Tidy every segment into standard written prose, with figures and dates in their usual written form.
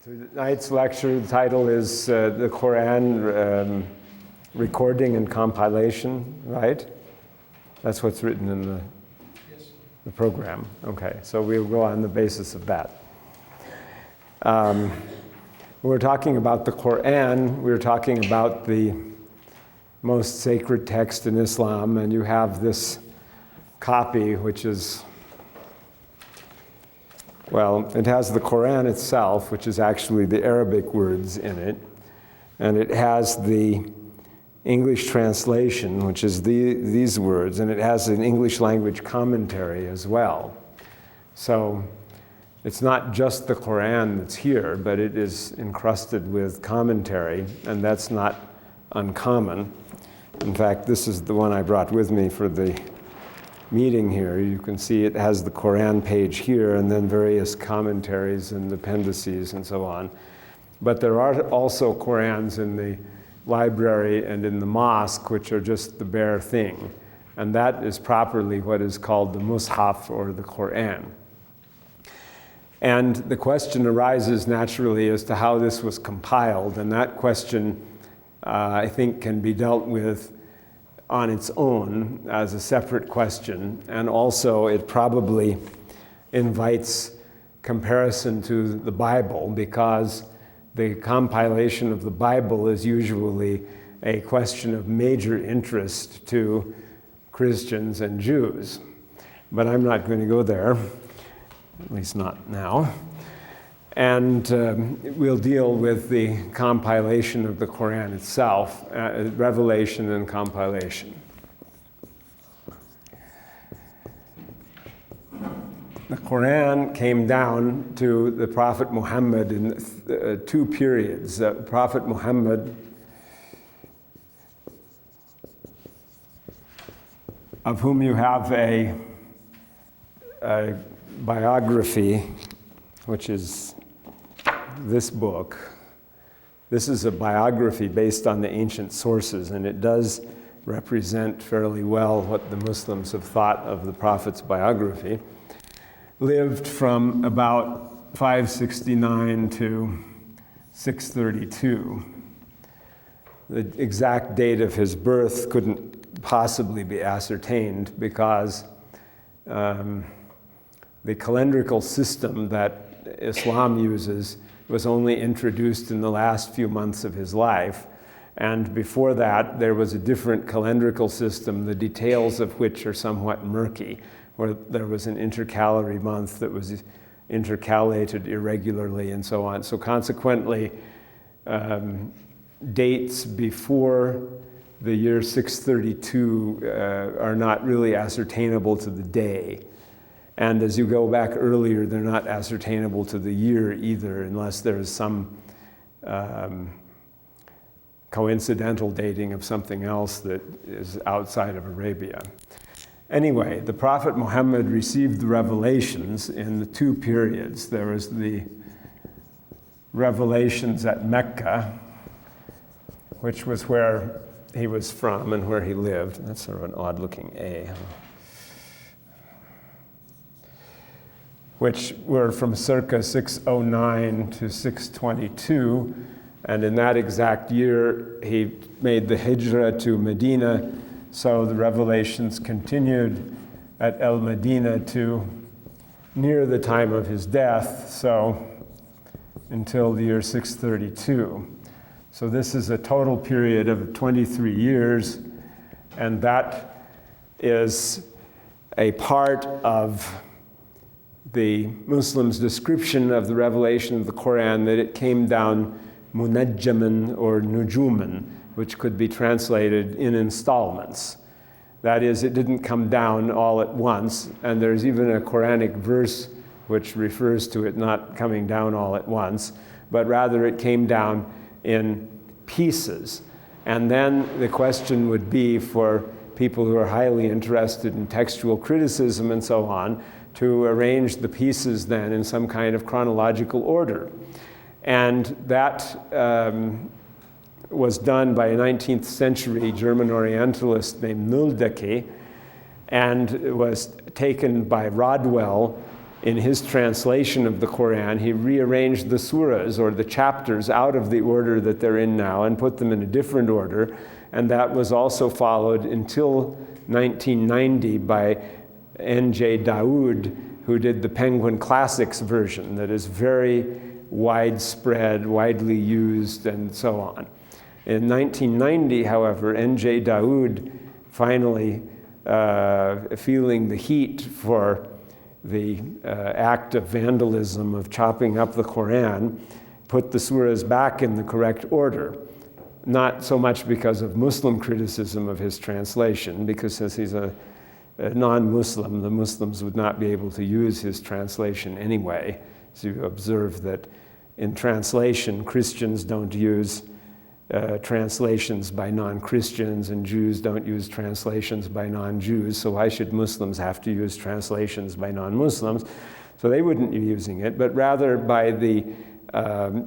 Tonight's lecture, the title is the Qur'an recording and compilation, right? That's what's written in the program. Okay, so we'll go on the basis of that. We're talking about the Qur'an. We're talking about the most sacred text in Islam, and you have this copy, which is, well, it has the Qur'an itself, which is actually the Arabic words in it, and it has the English translation, which is these words, and it has an English language commentary as well. So it's not just the Qur'an that's here, but it is encrusted with commentary, and that's not uncommon. In fact, this is the one I brought with me for the meeting here. You can see it has the Qur'an page here and then various commentaries and appendices and so on. But there are also Qur'ans in the library and in the mosque, which are just the bare thing. And that is properly what is called the Mus'haf, or the Qur'an. And the question arises naturally as to how this was compiled, and that question I think can be dealt with on its own as a separate question, and also it probably invites comparison to the Bible, because the compilation of the Bible is usually a question of major interest to Christians and Jews. But I'm not going to go there, at least not now. And we'll deal with the compilation of the Qur'an itself, revelation and compilation. The Qur'an came down to the Prophet Muhammad in two periods. Prophet Muhammad, of whom you have a biography, which is this book. This is a biography based on the ancient sources, and it does represent fairly well what the Muslims have thought of the Prophet's biography. Lived from about 569 to 632. The exact date of his birth couldn't possibly be ascertained, because the calendrical system that Islam uses was only introduced in the last few months of his life. And before that, there was a different calendrical system, the details of which are somewhat murky, where there was an intercalary month that was intercalated irregularly and so on. So consequently, dates before the year 632 are not really ascertainable to the day. And as you go back earlier, they're not ascertainable to the year either, unless there is some coincidental dating of something else that is outside of Arabia. Anyway, the Prophet Muhammad received the revelations in the two periods. There was the revelations at Mecca, which was where he was from and where he lived. That's sort of an odd-looking A. Which were from circa 609 to 622, and in that exact year he made the Hijra to Medina, so the revelations continued at El-Medina to near the time of his death, so until the year 632. So this is a total period of 23 years, and that is a part of the Muslims' description of the revelation of the Qur'an, that it came down munajjaman or nujuman, which could be translated in installments. That is, it didn't come down all at once, and there's even a Qur'anic verse which refers to it not coming down all at once, but rather it came down in pieces. And then the question would be for people who are highly interested in textual criticism and so on, to arrange the pieces then in some kind of chronological order. And that was done by a 19th century German Orientalist named Nöldeke, and it was taken by Rodwell in his translation of the Qur'an, he rearranged the surahs or the chapters out of the order that they're in now and put them in a different order. And that was also followed until 1990 by N.J. Dawood, who did the Penguin Classics version that is very widespread, widely used, and so on. In 1990, however, N.J. Dawood finally, feeling the heat for the act of vandalism of chopping up the Qur'an, put the surahs back in the correct order. Not so much because of Muslim criticism of his translation, because since he's a non-Muslim, the Muslims would not be able to use his translation anyway. So you observe that in translation, Christians don't use translations by non-Christians, and Jews don't use translations by non-Jews, so why should Muslims have to use translations by non-Muslims? So they wouldn't be using it, but rather by the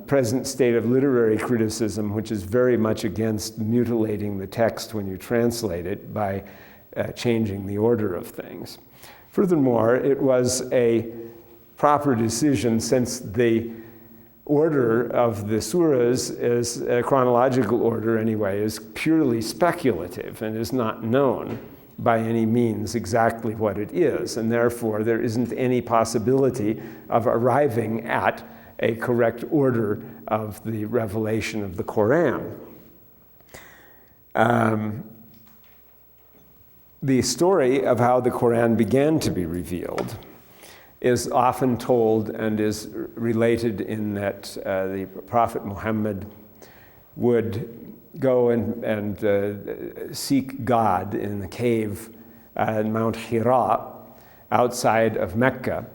present state of literary criticism, which is very much against mutilating the text when you translate it by changing the order of things. Furthermore, it was a proper decision, since the order of the surahs is a chronological order anyway, is purely speculative and is not known by any means exactly what it is, and therefore there isn't any possibility of arriving at a correct order of the revelation of the Qur'an. The story of how the Qur'an began to be revealed is often told and is related in that the Prophet Muhammad would go and seek God in the cave at Mount Hira outside of Mecca,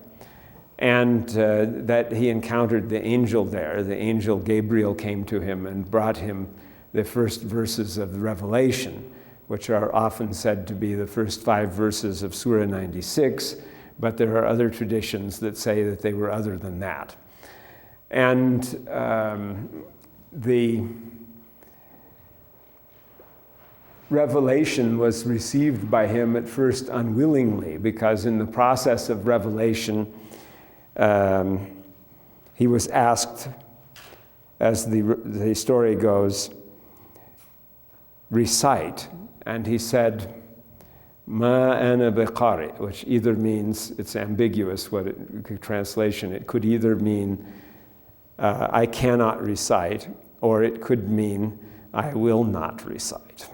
and that he encountered the angel there. The angel Gabriel came to him and brought him the first verses of the Revelation, which are often said to be the first 5 verses of Surah 96, but there are other traditions that say that they were other than that. And the revelation was received by him at first unwillingly, because in the process of revelation, he was asked, as the story goes, recite, and he said, Ma ana biqari, which either means, it's ambiguous translation, it could either mean I cannot recite, or it could mean I will not recite.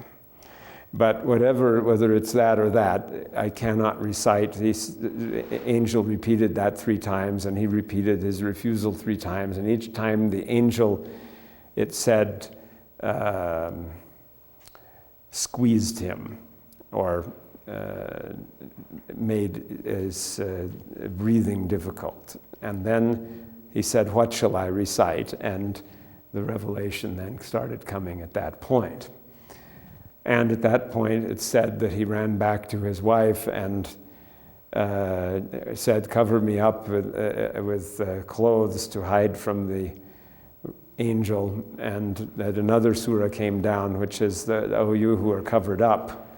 But whether it's that or that, I cannot recite, the angel repeated that 3 times, and he repeated his refusal 3 times, and each time the angel, it said, squeezed him, or made his breathing difficult. And then he said, what shall I recite? And the revelation then started coming at that point. And at that point, it said that he ran back to his wife and said, cover me up with clothes to hide from the angel. And that another surah came down, which is, O you who are covered up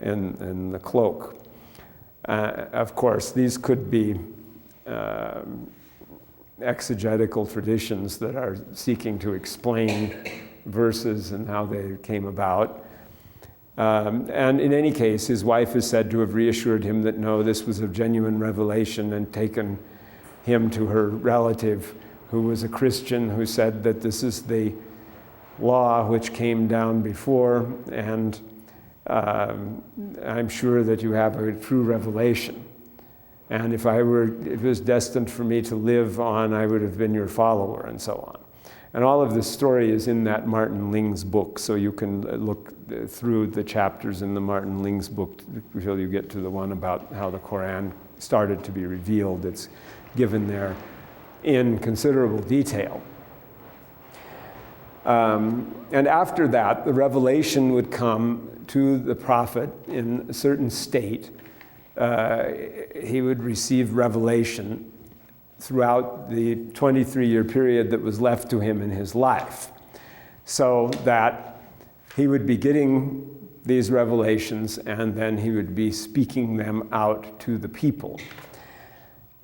in the cloak. Of course, these could be exegetical traditions that are seeking to explain verses and how they came about. And in any case, his wife is said to have reassured him that no, this was a genuine revelation, and taken him to her relative, who was a Christian, who said that this is the law which came down before, and I'm sure that you have a true revelation. And if it was destined for me to live on, I would have been your follower, and so on. And all of this story is in that Martin Ling's book, so you can look through the chapters in the Martin Ling's book until you get to the one about how the Qur'an started to be revealed. It's given there in considerable detail. And after that, the revelation would come to the prophet in a certain state. He would receive revelation throughout the 23-year period that was left to him in his life, so that he would be getting these revelations, and then he would be speaking them out to the people.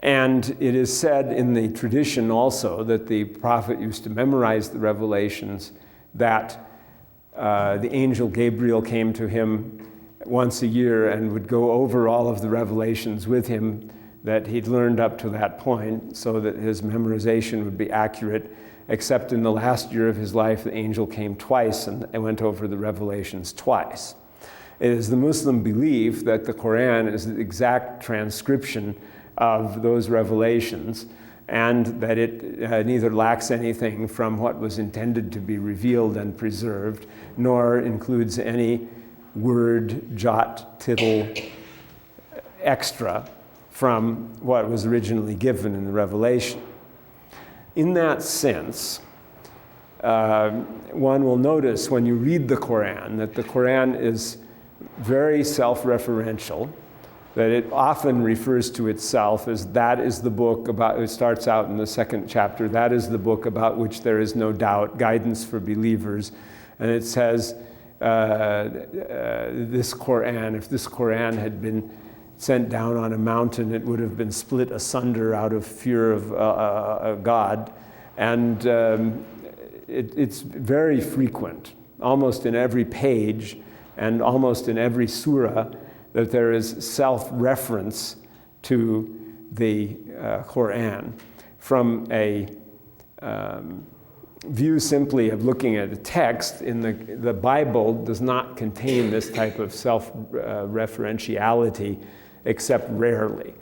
And it is said in the tradition also that the prophet used to memorize the revelations, that the angel Gabriel came to him once a year and would go over all of the revelations with him that he'd learned up to that point, so that his memorization would be accurate, except in the last year of his life, the angel came twice and went over the revelations twice. It is the Muslim belief that the Qur'an is the exact transcription of those revelations, and that it neither lacks anything from what was intended to be revealed and preserved, nor includes any word, jot, tittle, extra from what was originally given in the revelation. In that sense, one will notice when you read the Qur'an that the Qur'an is very self-referential, that it often refers to itself as that is the book about, it starts out in the second chapter, that is the book about which there is no doubt, guidance for believers. And it says, this Qur'an, if this Qur'an had been sent down on a mountain, it would have been split asunder out of fear of God. And it's very frequent, almost in every page and almost in every surah, that there is self-reference to the Qur'an. From a view simply of looking at a text, in the Bible does not contain this type of self-referentiality, except rarely.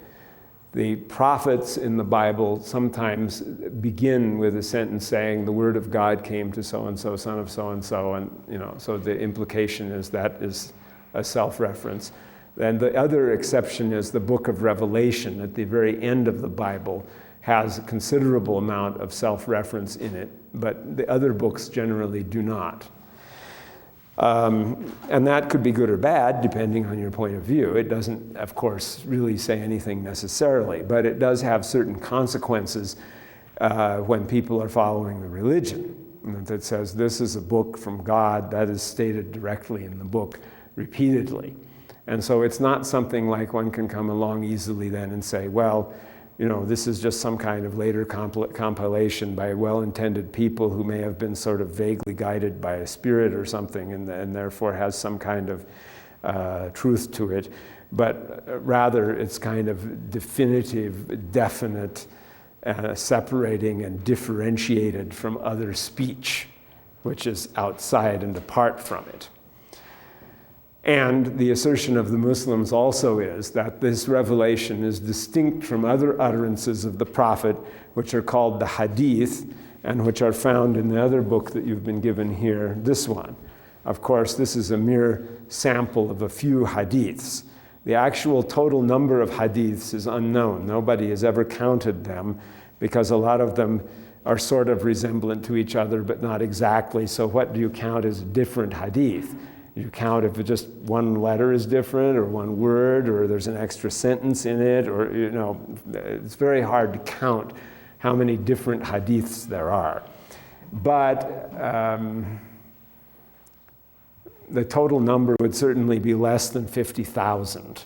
The prophets in the Bible sometimes begin with a sentence saying, the word of God came to so-and-so, son of so-and-so, and so the implication is that is a self-reference. And the other exception is the book of Revelation at the very end of the Bible has a considerable amount of self-reference in it, but the other books generally do not. And that could be good or bad, depending on your point of view. It doesn't, of course, really say anything necessarily, but it does have certain consequences when people are following the religion. That says this is a book from God, that is stated directly in the book repeatedly. And so it's not something like one can come along easily then and say, well, this is just some kind of later compilation by well-intended people who may have been sort of vaguely guided by a spirit or something, and therefore has some kind of truth to it. But rather, it's kind of definitive, definite, separating and differentiated from other speech, which is outside and apart from it. And the assertion of the Muslims also is that this revelation is distinct from other utterances of the Prophet, which are called the Hadith, and which are found in the other book that you've been given here, this one. Of course, this is a mere sample of a few Hadiths. The actual total number of Hadiths is unknown. Nobody has ever counted them, because a lot of them are sort of resemblant to each other, but not exactly. So what do you count as a different Hadith? You count if just one letter is different, or one word, or there's an extra sentence in it, or it's very hard to count how many different hadiths there are. But the total number would certainly be less than 50,000,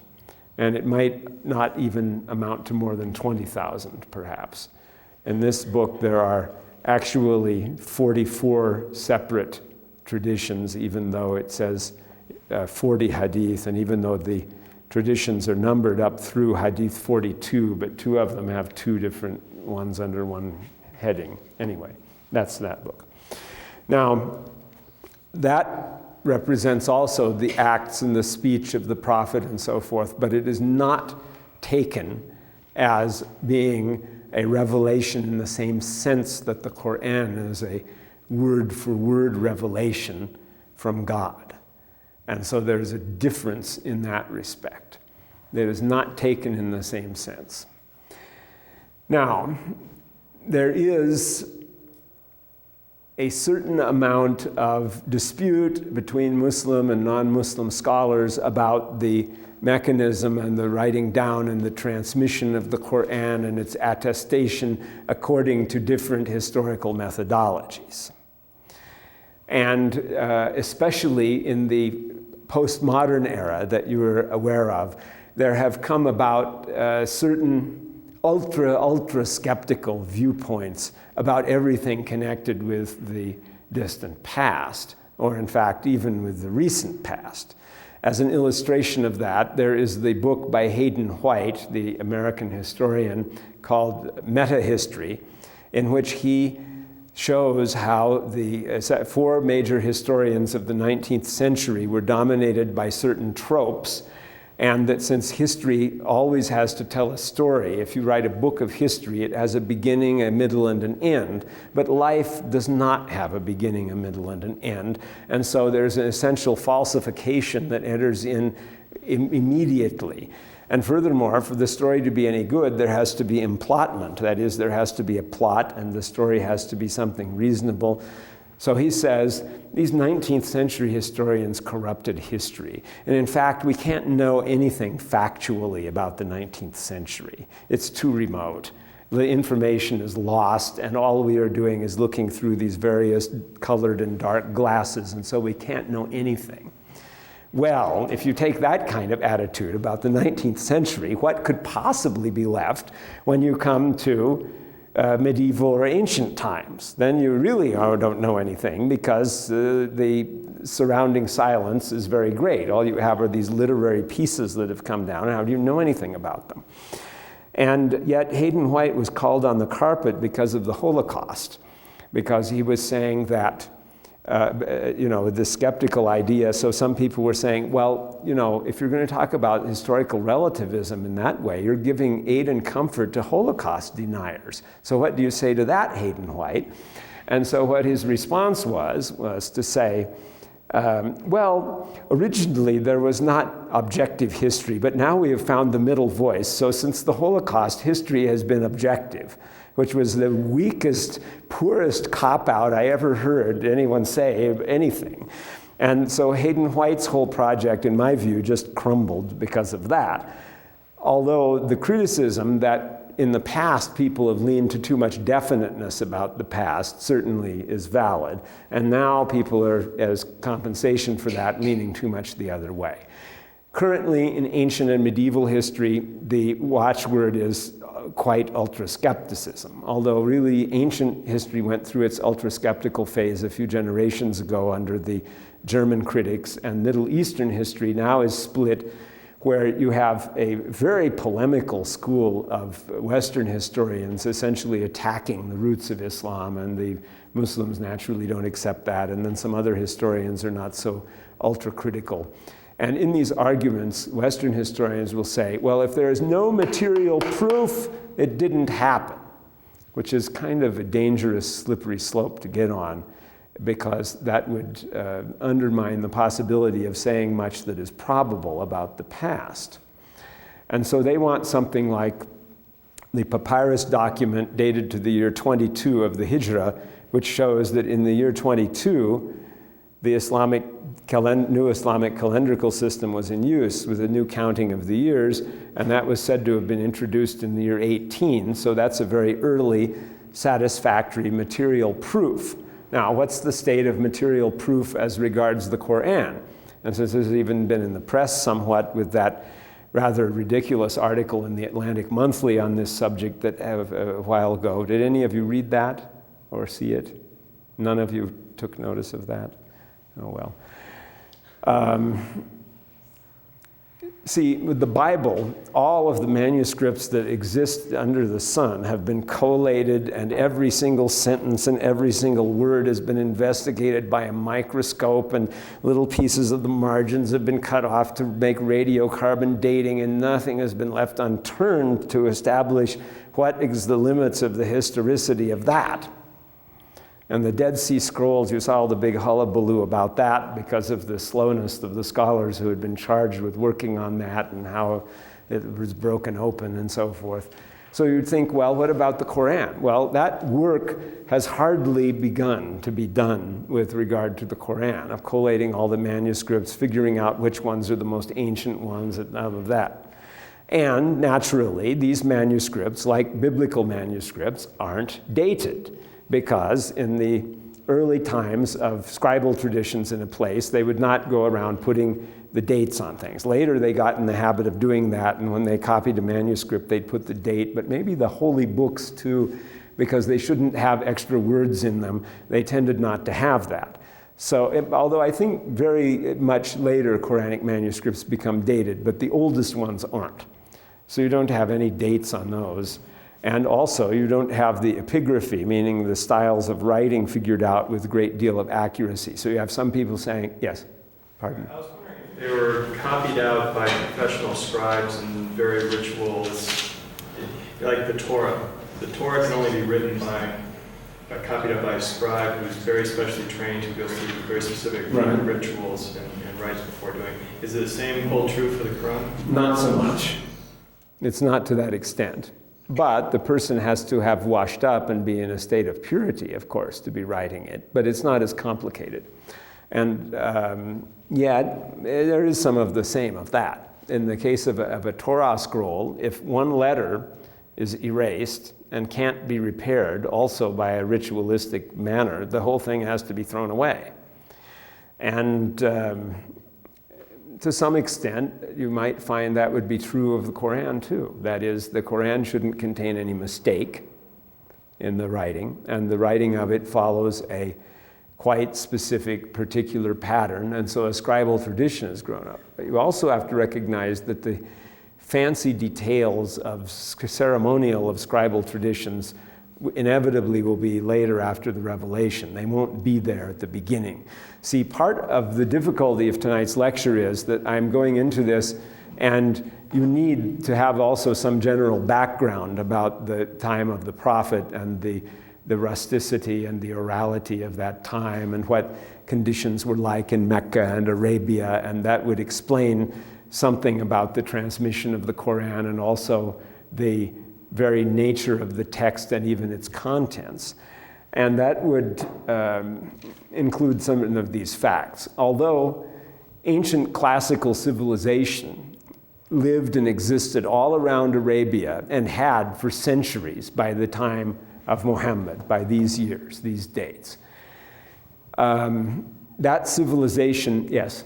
and it might not even amount to more than 20,000, perhaps. In this book, there are actually 44 separate traditions, even though it says 40 hadith, and even though the traditions are numbered up through hadith 42, but two of them have two different ones under one heading. Anyway, that's that book. Now, that represents also the acts and the speech of the prophet and so forth, but it is not taken as being a revelation in the same sense that the Qur'an is a word-for-word revelation from God. And so there's a difference in that respect. It is not taken in the same sense. Now, there is a certain amount of dispute between Muslim and non-Muslim scholars about the mechanism and the writing down and the transmission of the Qur'an and its attestation according to different historical methodologies. And especially in the postmodern era that you are aware of, there have come about certain ultra skeptical viewpoints about everything connected with the distant past, or in fact, even with the recent past. As an illustration of that, there is the book by Hayden White, the American historian, called Meta-History, in which he shows how the 4 major historians of the 19th century were dominated by certain tropes, and that since history always has to tell a story, if you write a book of history, it has a beginning, a middle, and an end. But life does not have a beginning, a middle, and an end. And so there's an essential falsification that enters in immediately. And furthermore, for the story to be any good, there has to be emplotment. That is, there has to be a plot, and the story has to be something reasonable. So he says, these 19th century historians corrupted history. And in fact, we can't know anything factually about the 19th century. It's too remote. The information is lost, and all we are doing is looking through these various colored and dark glasses, and so we can't know anything. Well, if you take that kind of attitude about the 19th century, what could possibly be left when you come to medieval or ancient times? Then you really don't know anything, because the surrounding silence is very great. All you have are these literary pieces that have come down. How do you know anything about them? And yet Hayden White was called on the carpet because of the Holocaust, because he was saying that the skeptical idea. So some people were saying, well, if you're going to talk about historical relativism in that way, you're giving aid and comfort to Holocaust deniers. So what do you say to that, Hayden White? And so what his response was to say, well, originally there was not objective history, but now we have found the middle voice. So since the Holocaust, history has been objective, which was the weakest, poorest cop-out I ever heard anyone say anything. And so Hayden White's whole project, in my view, just crumbled because of that. Although the criticism that in the past people have leaned to too much definiteness about the past certainly is valid. And now people are, as compensation for that, leaning too much the other way. Currently, in ancient and medieval history, the watchword is quite ultra-skepticism, although really ancient history went through its ultra-skeptical phase a few generations ago under the German critics, and Middle Eastern history now is split, where you have a very polemical school of Western historians essentially attacking the roots of Islam, and the Muslims naturally don't accept that, and then some other historians are not so ultra-critical. And in these arguments, Western historians will say, well, if there is no material proof, it didn't happen, which is kind of a dangerous, slippery slope to get on, because that would undermine the possibility of saying much that is probable about the past. And so they want something like the papyrus document dated to the year 22 of the Hijra, which shows that in the year 22, the new Islamic calendrical system was in use with a new counting of the years, and that was said to have been introduced in the year 18, so that's a very early, satisfactory material proof. Now, what's the state of material proof as regards the Qur'an? And since there's even been in the press somewhat with that rather ridiculous article in the Atlantic Monthly on this subject that a while ago, did any of you read that or see it? None of you took notice of that? Oh, well. See, with the Bible, all of the manuscripts that exist under the sun have been collated, and every single sentence and every single word has been investigated by a microscope, and little pieces of the margins have been cut off to make radiocarbon dating, and nothing has been left unturned to establish what is the limits of the historicity of that. And the Dead Sea Scrolls, you saw all the big hullabaloo about that because of the slowness of the scholars who had been charged with working on that and how it was broken open and so forth. So you'd think, well, what about the Qur'an? Well, that work has hardly begun to be done with regard to the Qur'an, of collating all the manuscripts, figuring out which ones are the most ancient ones, and all of that. And naturally, these manuscripts, like biblical manuscripts, aren't dated, because in the early times of scribal traditions in a place, they would not go around putting the dates on things. Later they got in the habit of doing that, and when they copied a manuscript they'd put the date, but maybe the holy books too, because they shouldn't have extra words in them, they tended not to have that. So, although I think very much later Quranic manuscripts become dated, but the oldest ones aren't. So you don't have any dates on those. And also, you don't have the epigraphy, meaning the styles of writing figured out with a great deal of accuracy. So you have some people saying, yes, pardon? I was wondering if they were copied out by professional scribes and very rituals, like the Torah. The Torah can only be written copied out by a scribe who's very specially trained, who goes through very specific rituals and writes before doing. Is it the same hold true for the Quran? Not so much. It's not to that extent. But the person has to have washed up and be in a state of purity, of course, to be writing it. But it's not as complicated. And there is some of the same of that. In the case of a Torah scroll, if one letter is erased and can't be repaired also by a ritualistic manner, the whole thing has to be thrown away. And to some extent, you might find that would be true of the Qur'an too. That is, the Qur'an shouldn't contain any mistake in the writing, and the writing of it follows a quite specific, particular pattern, and so a scribal tradition has grown up. But you also have to recognize that the fancy details of ceremonial of scribal traditions inevitably will be later after the revelation. They won't be there at the beginning. See, part of the difficulty of tonight's lecture is that I'm going into this, and you need to have also some general background about the time of the prophet and the rusticity and the orality of that time and what conditions were like in Mecca and Arabia, and that would explain something about the transmission of the Qur'an and also the very nature of the text and even its contents. And that would include some of these facts. Although ancient classical civilization lived and existed all around Arabia and had for centuries by the time of Muhammad, by these years, these dates. That civilization, yes?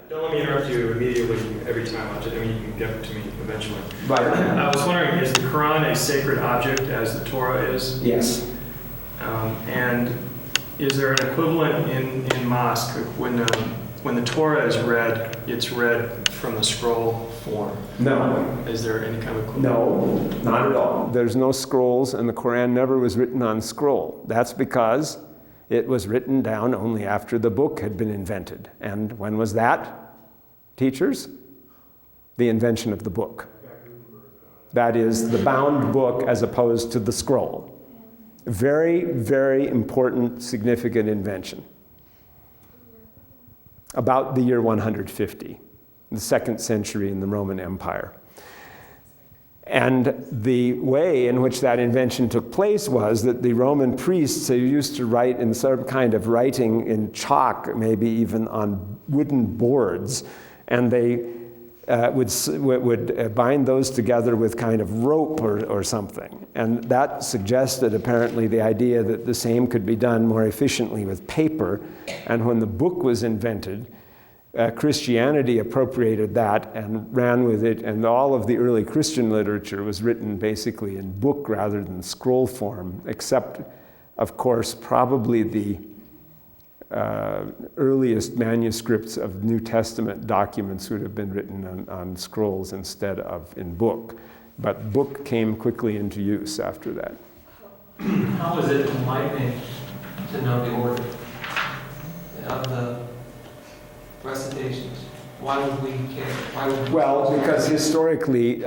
Don't let me interrupt you immediately every time. You can get to me eventually. Right. I was wondering, is the Quran a sacred object as the Torah is? Yes. And is there an equivalent in mosque when the Torah is read, it's read from the scroll form? No. Is there any kind of equivalent? No, not at all. There's no scrolls, and the Quran never was written on scroll. That's because it was written down only after the book had been invented. And when was that, teachers? The invention of the book. That is the bound book as opposed to the scroll. Very, very important, significant invention. About the year 150, the 2nd century in the Roman Empire. And the way in which that invention took place was that the Roman priests used to write in some kind of writing in chalk, maybe even on wooden boards, and they would bind those together with kind of rope or something. And that suggested apparently the idea that the same could be done more efficiently with paper. And when the book was invented, Christianity appropriated that and ran with it, and all of the early Christian literature was written basically in book rather than scroll form, except, of course, probably the earliest manuscripts of New Testament documents would have been written on scrolls instead of in book. But book came quickly into use after that. How is it enlightening to know the order of the recitations? Why would we care? Well, because historically,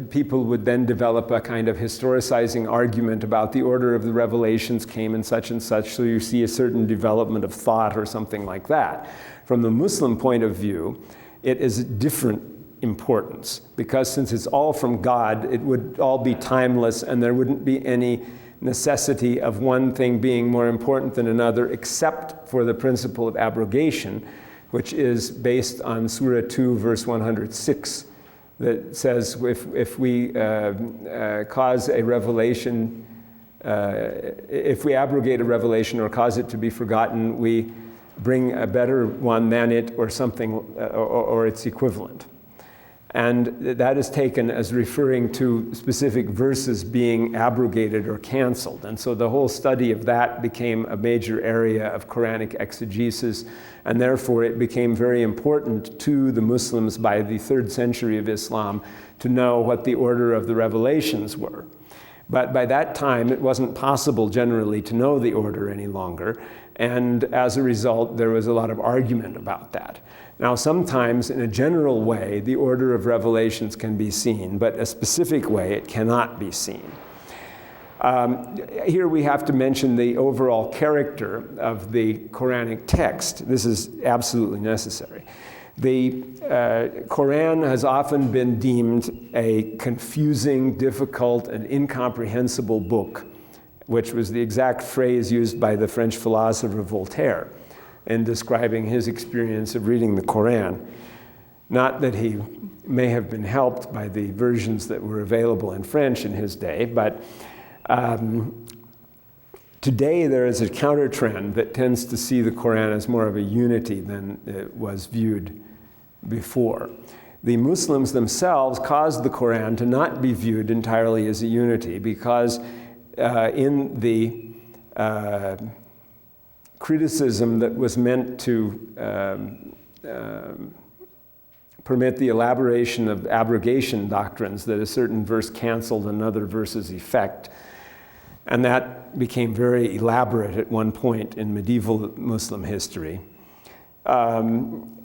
people would then develop a kind of historicizing argument about the order of the revelations came in such and such, so you see a certain development of thought or something like that. From the Muslim point of view, it is different importance, because since it's all from God, it would all be timeless, and there wouldn't be any necessity of one thing being more important than another, except for the principle of abrogation, which is based on Surah 2, verse 106, that says if we cause a revelation if we abrogate a revelation or cause it to be forgotten, we bring a better one than it or something, or its equivalent. And that is taken as referring to specific verses being abrogated or canceled. And so the whole study of that became a major area of Quranic exegesis, and therefore it became very important to the Muslims by the 3rd century of Islam to know what the order of the revelations were. But by that time, it wasn't possible generally to know the order any longer, and as a result, there was a lot of argument about that. Now, sometimes in a general way, the order of revelations can be seen, but a specific way it cannot be seen. Here we have to mention the overall character of the Quranic text. This is absolutely necessary. The Quran has often been deemed a confusing, difficult, and incomprehensible book, which was the exact phrase used by the French philosopher Voltaire in describing his experience of reading the Quran. Not that he may have been helped by the versions that were available in French in his day, but today there is a counter trend that tends to see the Quran as more of a unity than it was viewed before. The Muslims themselves caused the Quran to not be viewed entirely as a unity because in the criticism that was meant to permit the elaboration of abrogation doctrines, that a certain verse canceled another verse's effect. And that became very elaborate at one point in medieval Muslim history.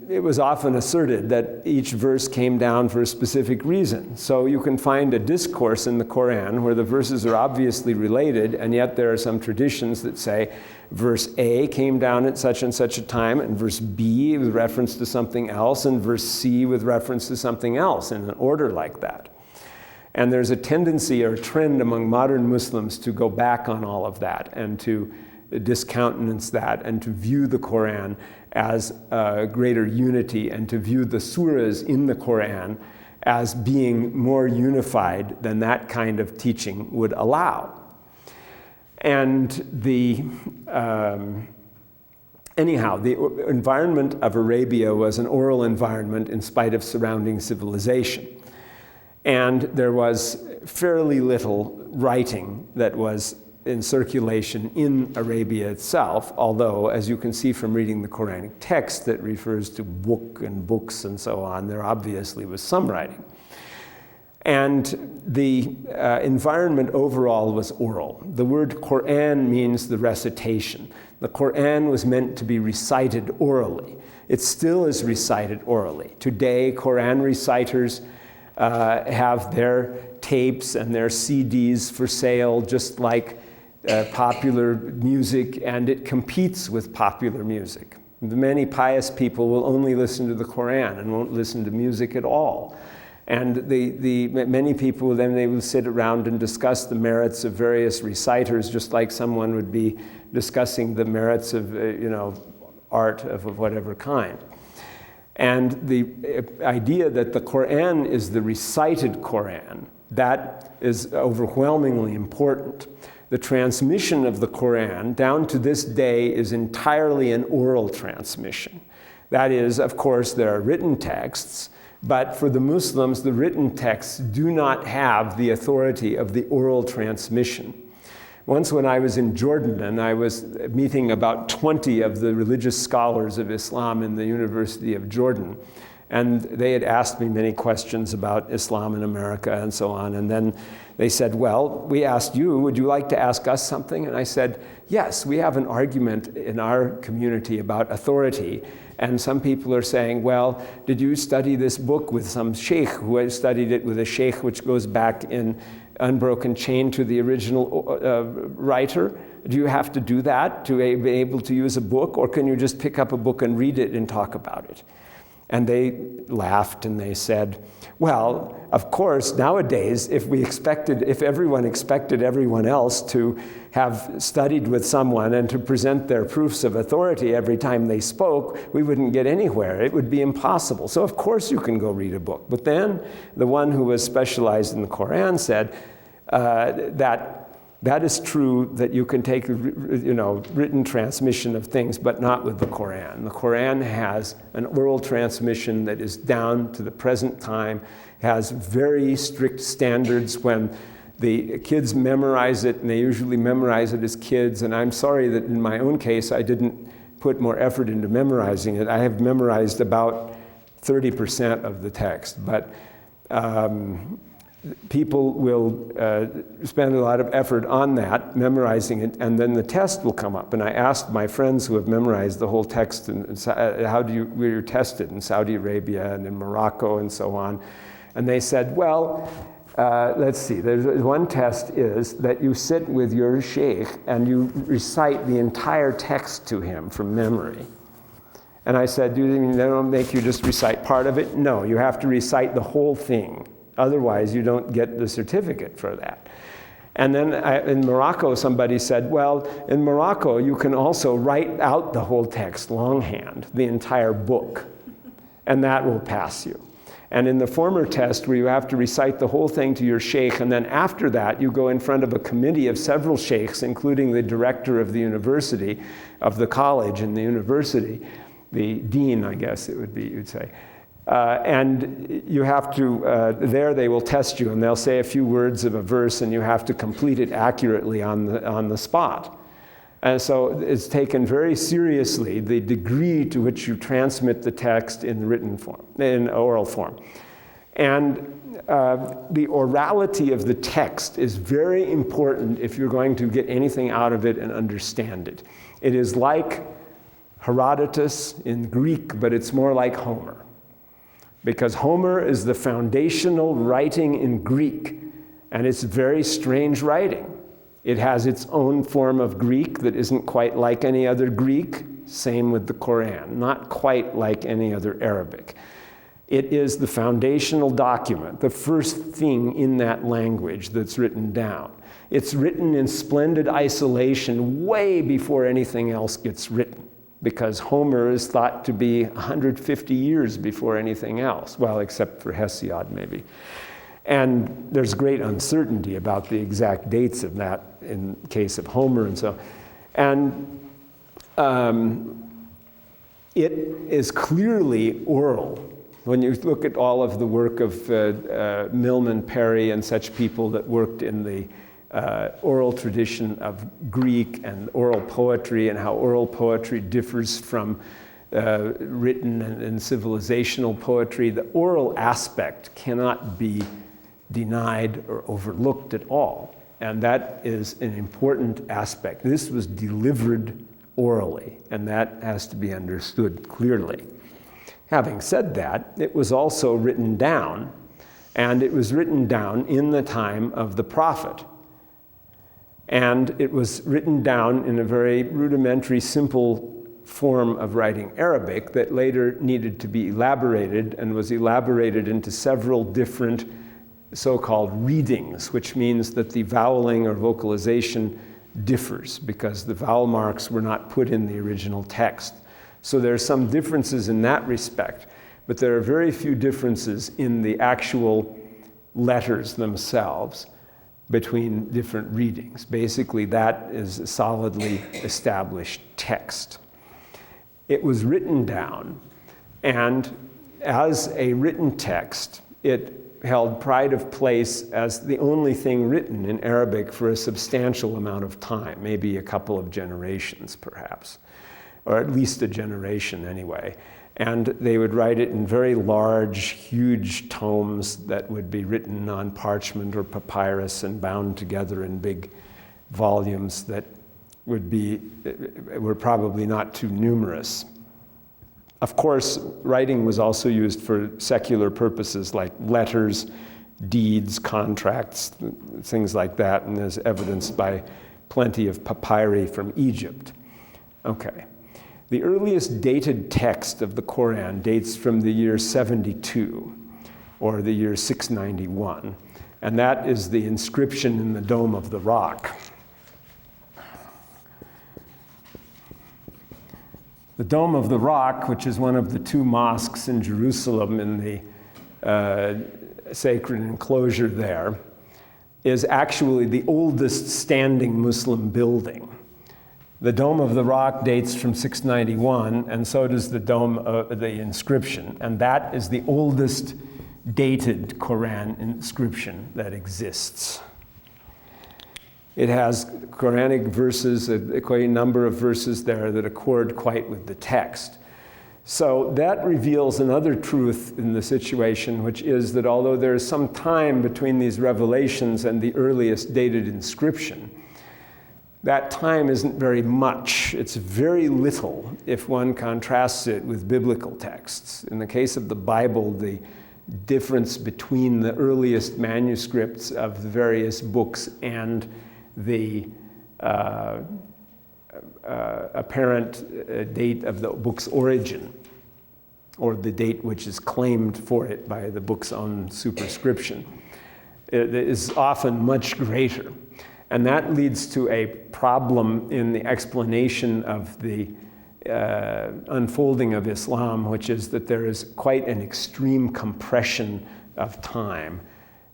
It was often asserted that each verse came down for a specific reason. So you can find a discourse in the Quran where the verses are obviously related, and yet there are some traditions that say verse A came down at such and such a time, and verse B with reference to something else, and verse C with reference to something else in an order like that. And there's a tendency or a trend among modern Muslims to go back on all of that and to discountenance that and to view the Quran as greater unity and to view the surahs in the Quran as being more unified than that kind of teaching would allow. And anyhow, the environment of Arabia was an oral environment in spite of surrounding civilization. And there was fairly little writing that was in circulation in Arabia itself, although, as you can see from reading the Quranic text that refers to book and books and so on, there obviously was some writing. And the environment overall was oral. The word Qur'an means the recitation. The Qur'an was meant to be recited orally. It still is recited orally. Today, Qur'an reciters have their tapes and their CDs for sale, just like popular music, and it competes with popular music. Many pious people will only listen to the Quran and won't listen to music at all. And many people, then they will sit around and discuss the merits of various reciters, just like someone would be discussing the merits of art of whatever kind. And the idea that the Quran is the recited Quran, that is overwhelmingly important. The transmission of the Quran down to this day is entirely an oral transmission. That is, of course, there are written texts, but for the Muslims, the written texts do not have the authority of the oral transmission. Once when I was in Jordan and I was meeting about 20 of the religious scholars of Islam in the University of Jordan, and they had asked me many questions about Islam in America and so on, and then they said, well, we asked you, would you like to ask us something? And I said, yes, we have an argument in our community about authority. And some people are saying, well, did you study this book with some sheikh who has studied it with a sheikh which goes back in unbroken chain to the original writer? Do you have to do that to be able to use a book, or can you just pick up a book and read it and talk about it? And they laughed and they said, well, of course, nowadays, if everyone expected everyone else to have studied with someone and to present their proofs of authority every time they spoke, we wouldn't get anywhere. It would be impossible. So of course you can go read a book. But then the one who was specialized in the Quran said that That is true that you can take, written transmission of things, but not with the Qur'an. The Qur'an has an oral transmission that is down to the present time, has very strict standards when the kids memorize it, and they usually memorize it as kids. And I'm sorry that in my own case, I didn't put more effort into memorizing it. I have memorized about 30% of the text, but people will spend a lot of effort on that, memorizing it, and then the test will come up. And I asked my friends who have memorized the whole text, how were you tested in Saudi Arabia and in Morocco and so on? And they said, well, let's see, there's one test is that you sit with your sheikh and you recite the entire text to him from memory. And I said, do you mean they don't make you just recite part of it? No, you have to recite the whole thing. Otherwise, you don't get the certificate for that. And then in Morocco, somebody said, well, in Morocco, you can also write out the whole text longhand, the entire book, and that will pass you. And in the former test, where you have to recite the whole thing to your sheikh, and then after that, you go in front of a committee of several sheikhs, including the director of the university, of the college and the university, the dean, I guess it would be, you'd say. And you have to, there they will test you, and they'll say a few words of a verse, and you have to complete it accurately on the spot. And so it's taken very seriously the degree to which you transmit the text in written form, in oral form. And the orality of the text is very important if you're going to get anything out of it and understand it. It is like Herodotus in Greek, but it's more like Homer. Because Homer is the foundational writing in Greek, and it's very strange writing. It has its own form of Greek that isn't quite like any other Greek. Same with the Qur'an, not quite like any other Arabic. It is the foundational document, the first thing in that language that's written down. It's written in splendid isolation way before anything else gets written, because Homer is thought to be 150 years before anything else, well, except for Hesiod maybe. And there's great uncertainty about the exact dates of that in case of Homer and so. And it is clearly oral. When you look at all of the work of Milman Parry and such people that worked in the oral tradition of Greek and oral poetry, and how oral poetry differs from written and civilizational poetry, the oral aspect cannot be denied or overlooked at all. And that is an important aspect. This was delivered orally, and that has to be understood clearly. Having said that, it was also written down, and it was written down in the time of the prophet. And it was written down in a very rudimentary, simple form of writing Arabic that later needed to be elaborated, and was elaborated into several different so-called readings, which means that the voweling or vocalization differs because the vowel marks were not put in the original text. So there are some differences in that respect, but there are very few differences in the actual letters themselves between different readings. Basically, that is a solidly established text. It was written down, and as a written text, it held pride of place as the only thing written in Arabic for a substantial amount of time, maybe a couple of generations perhaps, or at least a generation anyway. And they would write it in very large, huge tomes that would be written on parchment or papyrus and bound together in big volumes that were probably not too numerous. Of course, writing was also used for secular purposes like letters, deeds, contracts, things like that, and is evidenced by plenty of papyri from Egypt. Okay. The earliest dated text of the Qur'an dates from the year 72, or the year 691, and that is the inscription in the Dome of the Rock. The Dome of the Rock, which is one of the two mosques in Jerusalem in the sacred enclosure there, is actually the oldest standing Muslim building. The Dome of the Rock dates from 691, and so does the the inscription, and that is the oldest dated Qur'an inscription that exists. It has Quranic verses, quite a number of verses there that accord quite with the text. So that reveals another truth in the situation, which is that although there is some time between these revelations and the earliest dated inscription, that time isn't very much. It's very little if one contrasts it with biblical texts. In the case of the Bible, the difference between the earliest manuscripts of the various books and the apparent date of the book's origin, or the date which is claimed for it by the book's own superscription, is often much greater. And that leads to a problem in the explanation of the unfolding of Islam, which is that there is quite an extreme compression of time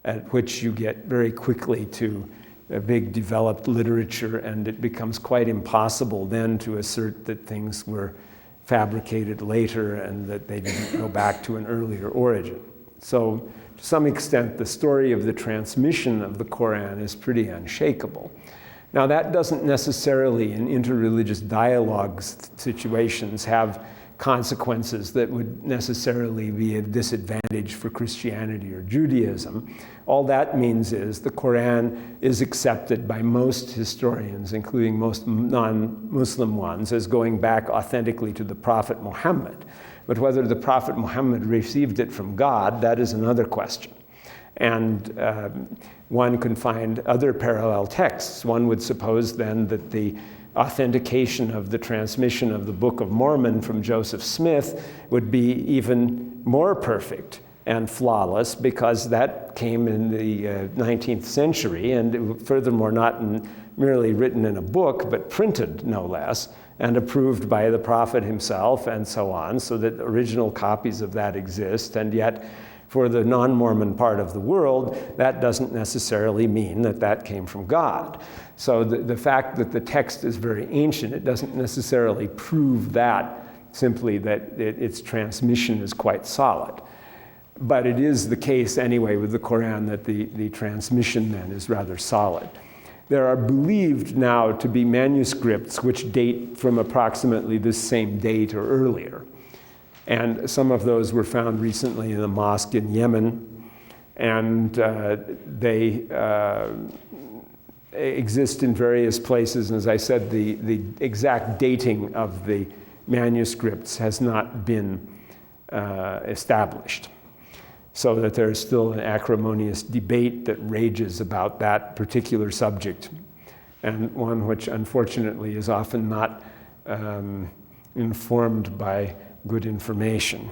at which you get very quickly to a big developed literature, and it becomes quite impossible then to assert that things were fabricated later and that they didn't go back to an earlier origin. So to some extent, the story of the transmission of the Qur'an is pretty unshakable. Now that doesn't necessarily, in interreligious dialogues situations, have consequences that would necessarily be a disadvantage for Christianity or Judaism. All that means is the Qur'an is accepted by most historians, including most non-Muslim ones, as going back authentically to the Prophet Muhammad. But whether the Prophet Muhammad received it from God, that is another question. And one can find other parallel texts. One would suppose then that the authentication of the transmission of the Book of Mormon from Joseph Smith would be even more perfect and flawless, because that came in the 19th century, and furthermore not merely written in a book, but printed no less, and approved by the prophet himself and so on, so that original copies of that exist. And yet for the non-Mormon part of the world, that doesn't necessarily mean that that came from God. So the fact that the text is very ancient, it doesn't necessarily prove that, simply that its transmission is quite solid. But it is the case anyway with the Qur'an that the transmission then is rather solid. There are believed now to be manuscripts which date from approximately this same date or earlier. And some of those were found recently in a mosque in Yemen, and they exist in various places. And as I said, the exact dating of the manuscripts has not been established, so that there is still an acrimonious debate that rages about that particular subject, and one which unfortunately is often not informed by good information.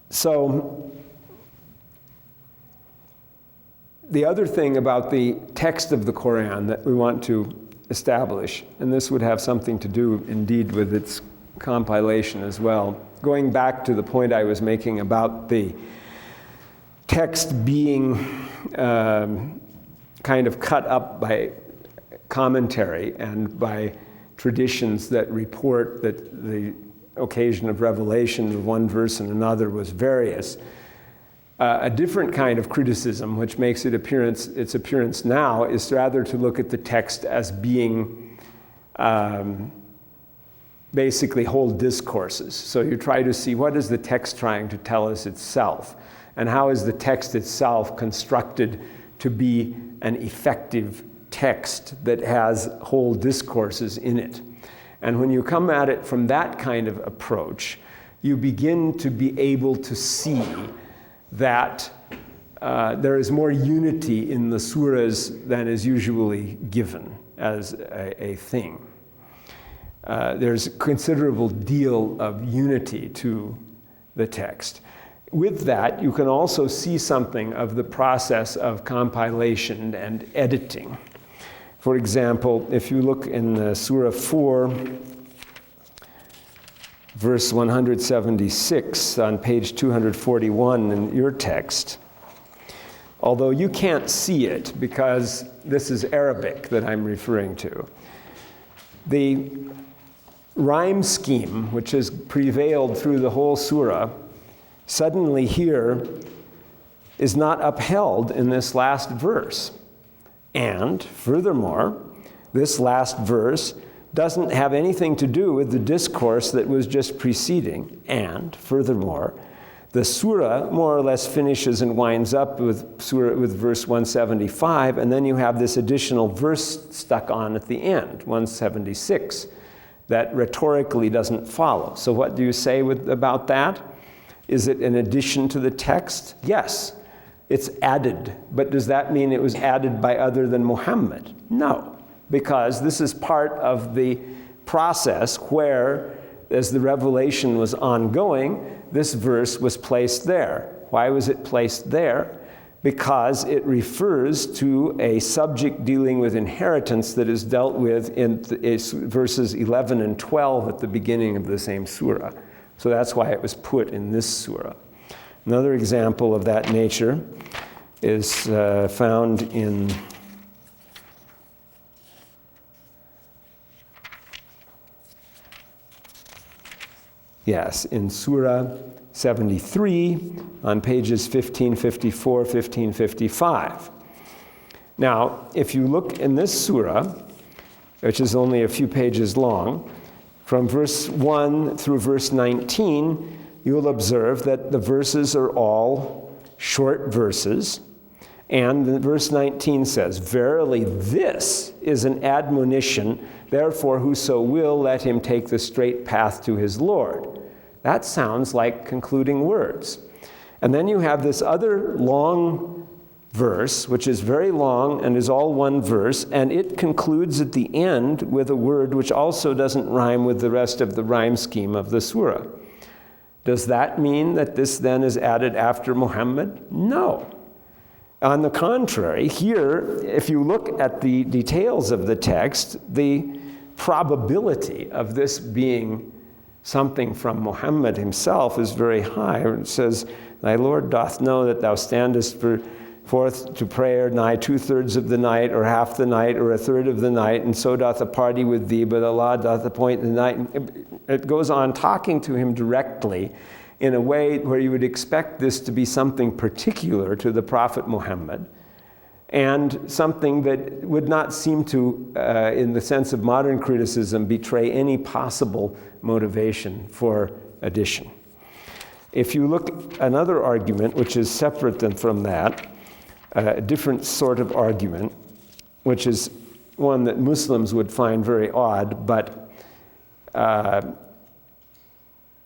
So the other thing about the text of the Qur'an that we want to establish, and this would have something to do indeed with its compilation as well, going back to the point I was making about the text being kind of cut up by commentary and by traditions that report that the occasion of revelation of one verse and another was various. A different kind of criticism, which makes its appearance now, is rather to look at the text as being basically whole discourses. So you try to see, what is the text trying to tell us itself, and how is the text itself constructed to be an effective text that has whole discourses in it. And when you come at it from that kind of approach, you begin to be able to see that there is more unity in the surahs than is usually given as a thing. There's a considerable deal of unity to the text. With that, you can also see something of the process of compilation and editing. For example, if you look in Surah 4, verse 176 on page 241 in your text, although you can't see it because this is Arabic that I'm referring to. The rhyme scheme, which has prevailed through the whole surah, suddenly here is not upheld in this last verse. And furthermore, this last verse doesn't have anything to do with the discourse that was just preceding. And furthermore, the surah more or less finishes and winds up with verse 175, and then you have this additional verse stuck on at the end, 176, that rhetorically doesn't follow. So what do you say about that? Is it an addition to the text? Yes, it's added. But does that mean it was added by other than Muhammad? No, because this is part of the process where, as the revelation was ongoing, this verse was placed there. Why was it placed there? Because it refers to a subject dealing with inheritance that is dealt with in verses 11 and 12 at the beginning of the same surah. So that's why it was put in this surah. Another example of that nature is found in in Surah 73 on pages 1554, 1555. Now, if you look in this surah, which is only a few pages long, from verse 1 through verse 19, you'll observe that the verses are all short verses. And verse 19 says, "Verily this is an admonition, therefore whoso will, let him take the straight path to his Lord." That sounds like concluding words. And then you have this other long verse, which is very long and is all one verse, and it concludes at the end with a word which also doesn't rhyme with the rest of the rhyme scheme of the surah. Does that mean that this then is added after Muhammad? No. On the contrary, here, if you look at the details of the text, the probability of this being something from Muhammad himself is very high. It says, "Thy Lord doth know that thou standest forth to prayer nigh 2/3 of the night, or half the night, or 1/3 of the night, and so doth a party with thee, but Allah doth appoint the night." It goes on talking to him directly in a way where you would expect this to be something particular to the Prophet Muhammad, and something that would not seem to, in the sense of modern criticism, betray any possible motivation for addition. If you look at another argument, which is separate from that, a different sort of argument, which is one that Muslims would find very odd, but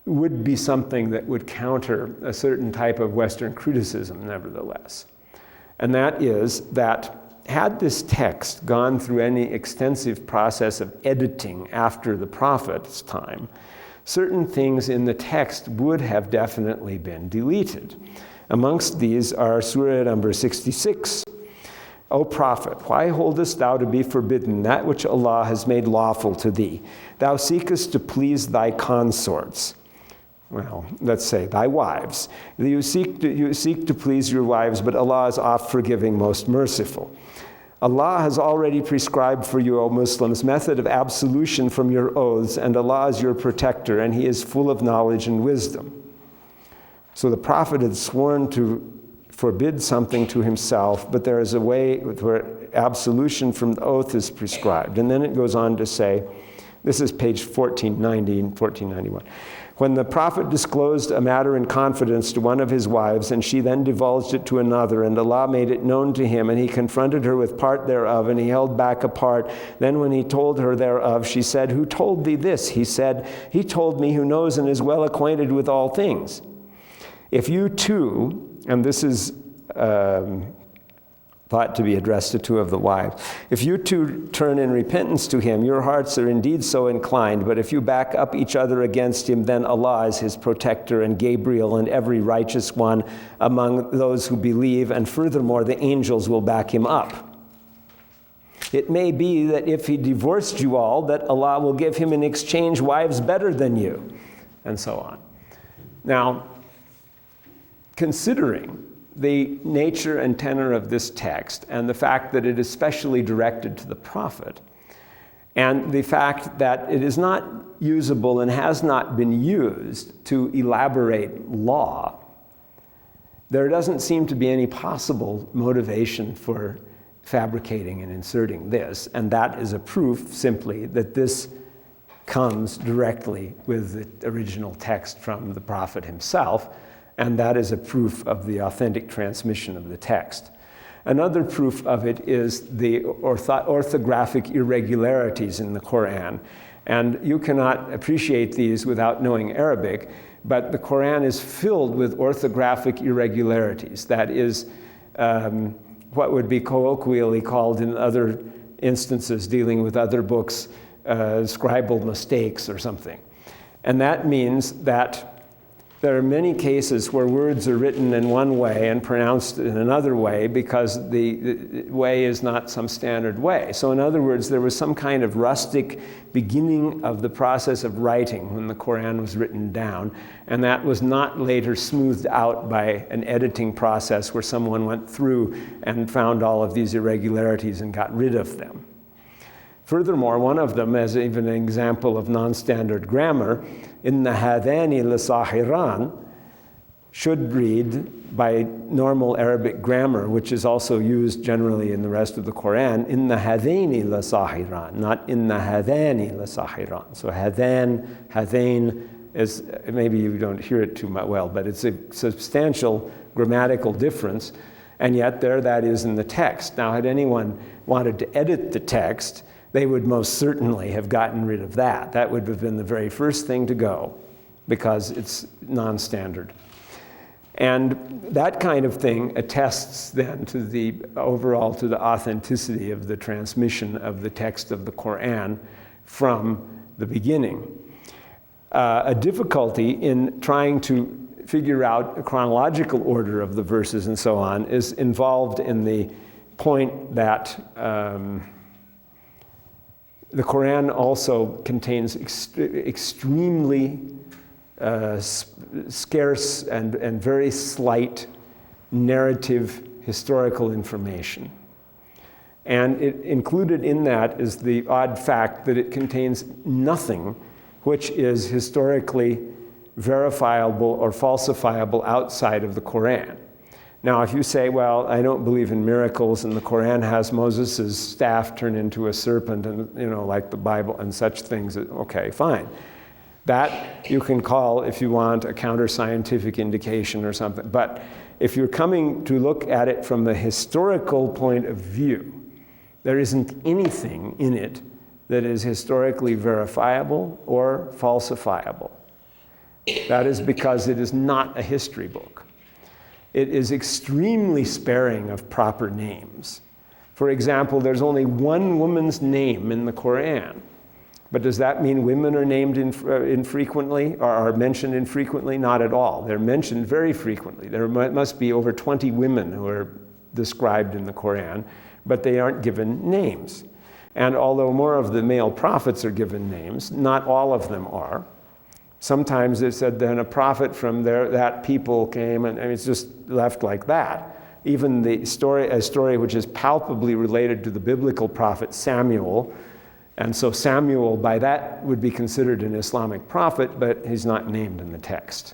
would be something that would counter a certain type of Western criticism, nevertheless. And that is that had this text gone through any extensive process of editing after the Prophet's time, certain things in the text would have definitely been deleted. Amongst these are Surah number 66. "O Prophet, why holdest thou to be forbidden that which Allah has made lawful to thee? Thou seekest to please thy consorts." Well, let's say thy wives. You seek to please your wives, but Allah is oft forgiving, most merciful. Allah has already prescribed for you, O Muslims, method of absolution from your oaths, and Allah is your protector, and He is full of knowledge and wisdom. So the Prophet had sworn to forbid something to himself, but there is a way where absolution from the oath is prescribed. And then it goes on to say, this is page 1490 and 1491. "When the Prophet disclosed a matter in confidence to one of his wives, and she then divulged it to another, and Allah made it known to him, and he confronted her with part thereof, and he held back a part. Then when he told her thereof, she said, 'Who told thee this?' He said, 'He told me who knows and is well acquainted with all things.' If you too," and this is thought to be addressed to two of the wives, "if you two turn in repentance to him, your hearts are indeed so inclined, but if you back up each other against him, then Allah is his protector, and Gabriel and every righteous one among those who believe, and furthermore the angels will back him up. It may be that if he divorced you all, that Allah will give him in exchange wives better than you," and so on. Now, considering the nature and tenor of this text and the fact that it is specially directed to the prophet, and the fact that it is not usable and has not been used to elaborate law, there doesn't seem to be any possible motivation for fabricating and inserting this, and that is a proof simply that this comes directly with the original text from the prophet himself, and that is a proof of the authentic transmission of the text. Another proof of it is the orthographic irregularities in the Qur'an, and you cannot appreciate these without knowing Arabic, but the Qur'an is filled with orthographic irregularities. That is what would be colloquially called in other instances dealing with other books, scribal mistakes or something. And that means that there are many cases where words are written in one way and pronounced in another way because the way is not some standard way. So in other words, there was some kind of rustic beginning of the process of writing when the Qur'an was written down, and that was not later smoothed out by an editing process where someone went through and found all of these irregularities and got rid of them. Furthermore, one of them, as even an example of non-standard grammar, inna hadani lasahiran, should read by normal Arabic grammar, which is also used generally in the rest of the Qur'an, inna hadani lasahiran, not inna hadani lasahiran. So hadain is, maybe you don't hear it too well, but it's a substantial grammatical difference, and yet there that is in the text. Now, had anyone wanted to edit the text, they would most certainly have gotten rid of that. That would have been the very first thing to go because it's non-standard. And that kind of thing attests then to the overall, to the authenticity of the transmission of the text of the Qur'an from the beginning. A difficulty in trying to figure out a chronological order of the verses and so on is involved in the point that the Qur'an also contains extremely scarce and very slight narrative historical information. And included in that is the odd fact that it contains nothing which is historically verifiable or falsifiable outside of the Qur'an. Now, if you say, well, I don't believe in miracles, and the Qur'an has Moses' staff turn into a serpent, and like the Bible and such things, okay, fine. That you can call, if you want, a counter-scientific indication or something. But if you're coming to look at it from the historical point of view, there isn't anything in it that is historically verifiable or falsifiable. That is because it is not a history book. It is extremely sparing of proper names. For example, there's only one woman's name in the Qur'an. But does that mean women are named infrequently or are mentioned infrequently? Not at all. They're mentioned very frequently. There must be over 20 women who are described in the Qur'an, but they aren't given names. And although more of the male prophets are given names, not all of them are. Sometimes it said then a prophet from that people came, and it's just left like that. Even a story which is palpably related to the biblical prophet Samuel, and so Samuel by that would be considered an Islamic prophet, but he's not named in the text.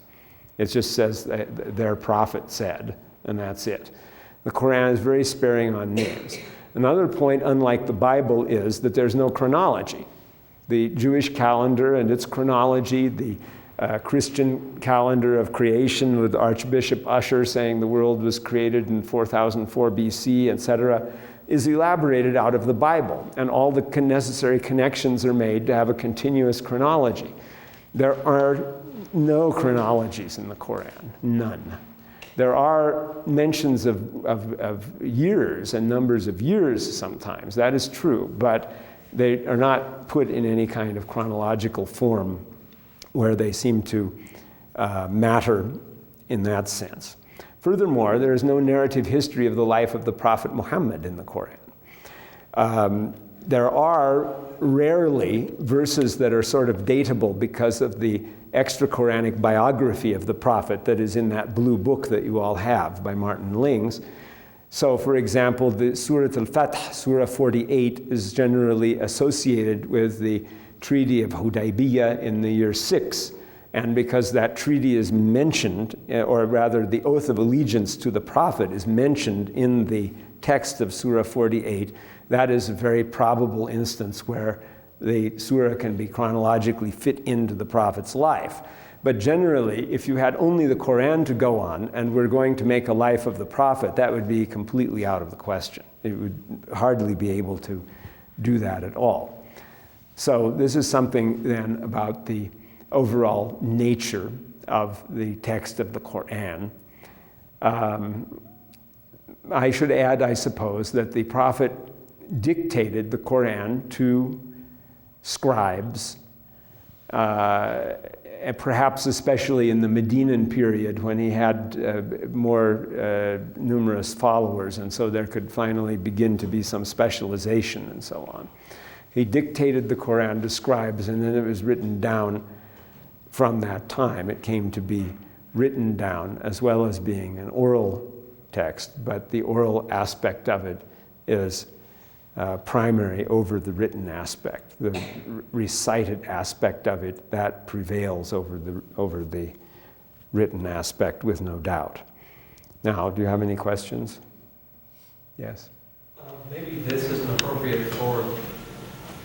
It just says their prophet said, and that's it. The Qur'an is very sparing on names. Another point, unlike the Bible, is that there's no chronology. The Jewish calendar and its chronology, the Christian calendar of creation with Archbishop Usher saying the world was created in 4004 BC, etc., is elaborated out of the Bible, and all the necessary connections are made to have a continuous chronology. There are no chronologies in the Qur'an, none. There are mentions of years and numbers of years sometimes, that is true, but they are not put in any kind of chronological form where they seem to matter in that sense. Furthermore, there is no narrative history of the life of the Prophet Muhammad in the Qur'an. There are rarely verses that are sort of datable because of the extra Quranic biography of the prophet that is in that blue book that you all have by Martin Lings. So, for example, the Surah Al-Fath, Surah 48, is generally associated with the Treaty of Hudaybiyah in the year 6. And because that treaty is mentioned, or rather the oath of allegiance to the prophet is mentioned in the text of Surah 48, that is a very probable instance where the surah can be chronologically fit into the prophet's life. But generally, if you had only the Qur'an to go on and we're going to make a life of the prophet, that would be completely out of the question. It would hardly be able to do that at all. So this is something then about the overall nature of the text of the Qur'an. I should add, I suppose, that the prophet dictated the Qur'an to scribes, perhaps especially in the Medinan period when he had more numerous followers, and so there could finally begin to be some specialization and so on. He dictated the Qur'an to scribes, and then it was written down from that time. It came to be written down as well as being an oral text, but the oral aspect of it is primary over the written aspect. The recited aspect of it, that prevails over the written aspect with no doubt. Now, do you have any questions? Yes? Maybe this isn't appropriate for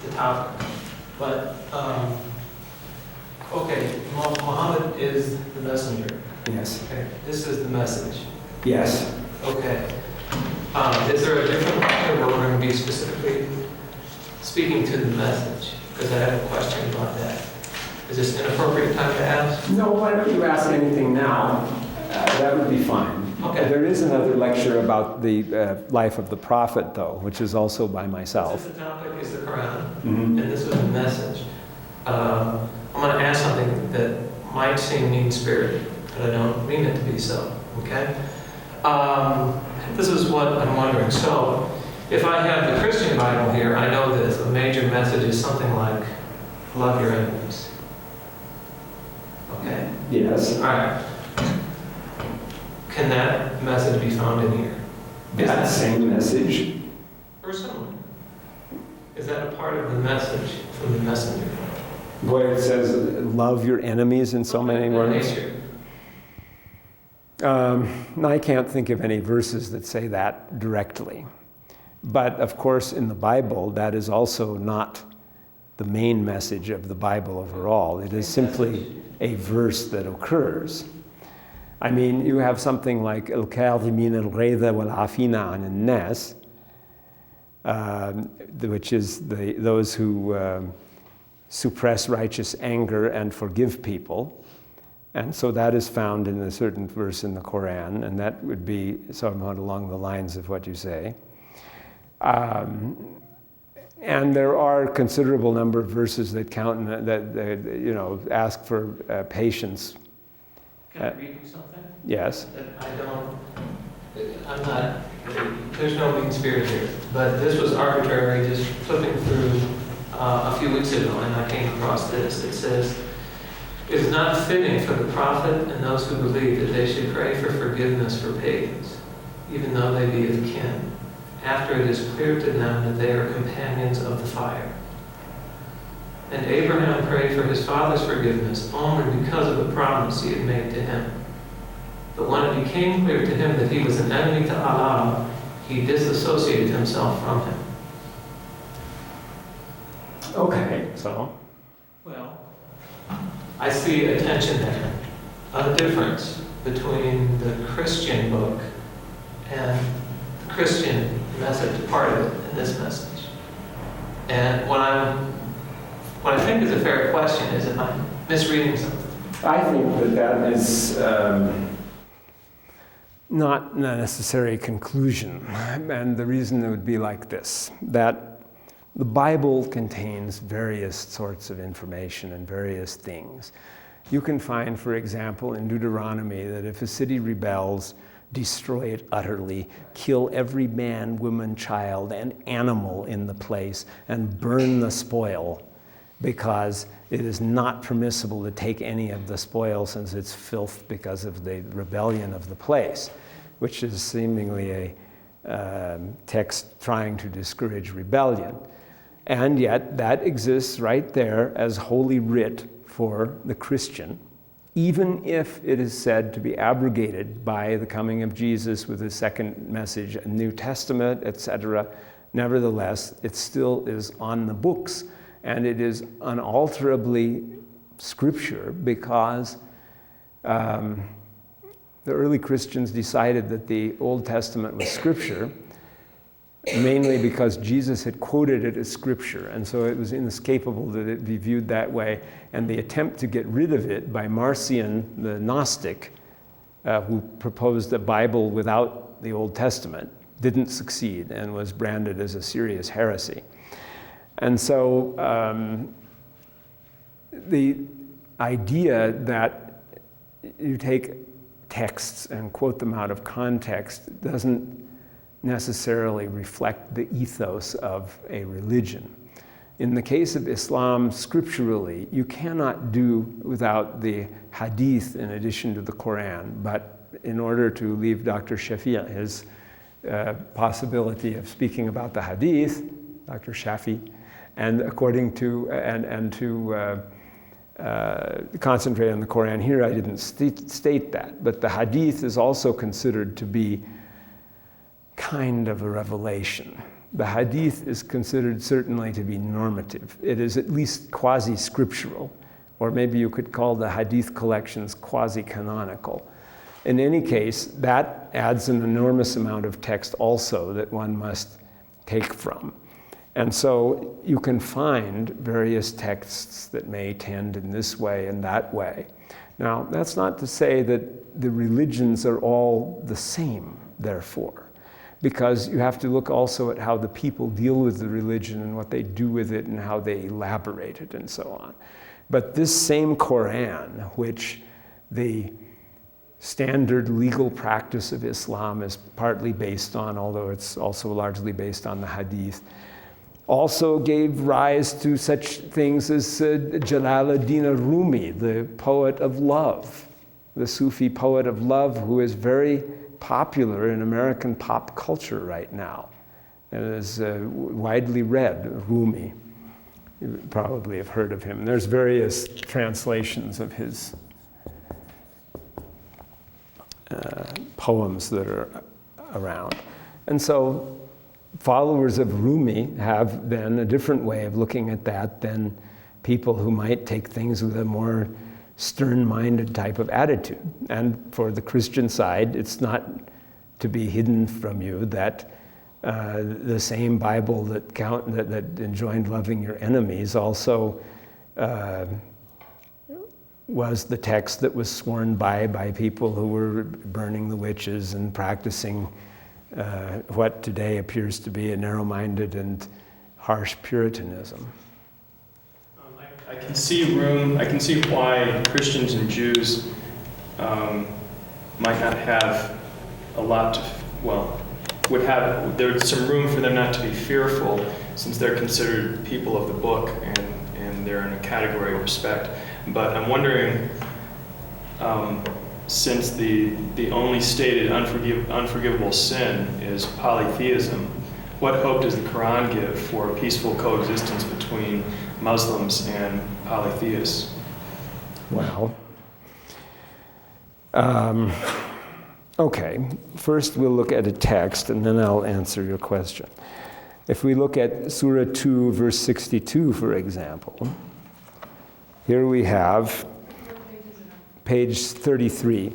the topic, but okay, Muhammad is the messenger. Yes. Okay, this is the message. Yes. Okay. Is there a different chapter where we're going to be specifically speaking to the message? Because I have a question about that. Is this an appropriate time to ask? No, why don't you ask anything now? That would be fine. Okay. There is another lecture about the life of the prophet, though, which is also by myself. Since the topic is the Qur'an, Mm-hmm. and this was the message, I'm going to ask something that might seem mean-spirited, but I don't mean it to be so, okay? This is what I'm wondering. So, if I have the Christian Bible here, I know that a major message is something like, love your enemies. Okay? Yes. All right. Can that message be found in here? That same message. Or similar? Is that a part of the message from the messenger? Where it says, love your enemies in so many words. Nature. I can't think of any verses that say that directly. But of course, in the Bible, that is also not the main message of the Bible overall. It is simply a verse that occurs. I mean, you have something like al-kadhimin al-ghayza wal-afina an an-nas, which is those who suppress righteous anger and forgive people. And so that is found in a certain verse in the Qur'an, and that would be somewhat along the lines of what you say. And there are a considerable number of verses that count that ask for patience. Can I read you something? Yes. There's no mean spirit here, but this was arbitrary, just flipping through a few weeks ago, and I came across this. It says, it is not fitting for the prophet and those who believe that they should pray for forgiveness for pagans, even though they be of kin, after it is clear to them that they are companions of the fire. And Abraham prayed for his father's forgiveness only because of the promise he had made to him. But when it became clear to him that he was an enemy to Allah, he disassociated himself from him. Okay, so? Well, I see a tension there, a difference between the Christian book and the Christian message, part of it in this message. And what I think is a fair question is if I'm misreading something. I think that is not a necessary conclusion. And the reason it would be like this, that the Bible contains various sorts of information and various things. You can find, for example, in Deuteronomy that if a city rebels, destroy it utterly, kill every man, woman, child, and animal in the place, and burn the spoil, because it is not permissible to take any of the spoil since it's filth because of the rebellion of the place, which is seemingly a text trying to discourage rebellion. And yet that exists right there as holy writ for the Christian, even if it is said to be abrogated by the coming of Jesus with his second message, a New Testament, etc. Nevertheless, it still is on the books, and it is unalterably scripture because the early Christians decided that the Old Testament was scripture, mainly because Jesus had quoted it as scripture, and so it was inescapable that it be viewed that way. And the attempt to get rid of it by Marcion, the Gnostic, who proposed a Bible without the Old Testament, didn't succeed and was branded as a serious heresy. And so the idea that you take texts and quote them out of context doesn't necessarily reflect the ethos of a religion. In the case of Islam, scripturally, you cannot do without the hadith in addition to the Qur'an, but in order to leave Dr. Shafi his possibility of speaking about the hadith, Dr. Shafi, and according to, and to concentrate on the Qur'an here, I didn't state that, but the hadith is also considered to be kind of a revelation. The hadith is considered certainly to be normative. It is at least quasi-scriptural, or maybe you could call the hadith collections quasi-canonical. In any case, that adds an enormous amount of text also that one must take from. And so you can find various texts that may tend in this way and that way. Now, that's not to say that the religions are all the same, therefore, because you have to look also at how the people deal with the religion and what they do with it and how they elaborate it and so on. But this same Qur'an, which the standard legal practice of Islam is partly based on, although it's also largely based on the hadith, also gave rise to such things as Jalaluddin Rumi, the poet of love, the Sufi poet of love, who is very popular in American pop culture right now and is widely read. Rumi, you probably have heard of him. There's various translations of his poems that are around. And so followers of Rumi have then a different way of looking at that than people who might take things with a more stern-minded type of attitude. And for the Christian side, it's not to be hidden from you that the same Bible that enjoined loving your enemies also was the text that was sworn by people who were burning the witches and practicing what today appears to be a narrow-minded and harsh Puritanism. I can see why Christians and Jews might not have a lot to, there's some room for them not to be fearful since they're considered people of the book and they're in a category of respect. But I'm wondering, since the only stated unforgivable sin is polytheism, what hope does the Qur'an give for peaceful coexistence between Muslims and polytheists? Well, okay, first we'll look at a text and then I'll answer your question. If we look at Surah 2, verse 62, for example, here we have page 33.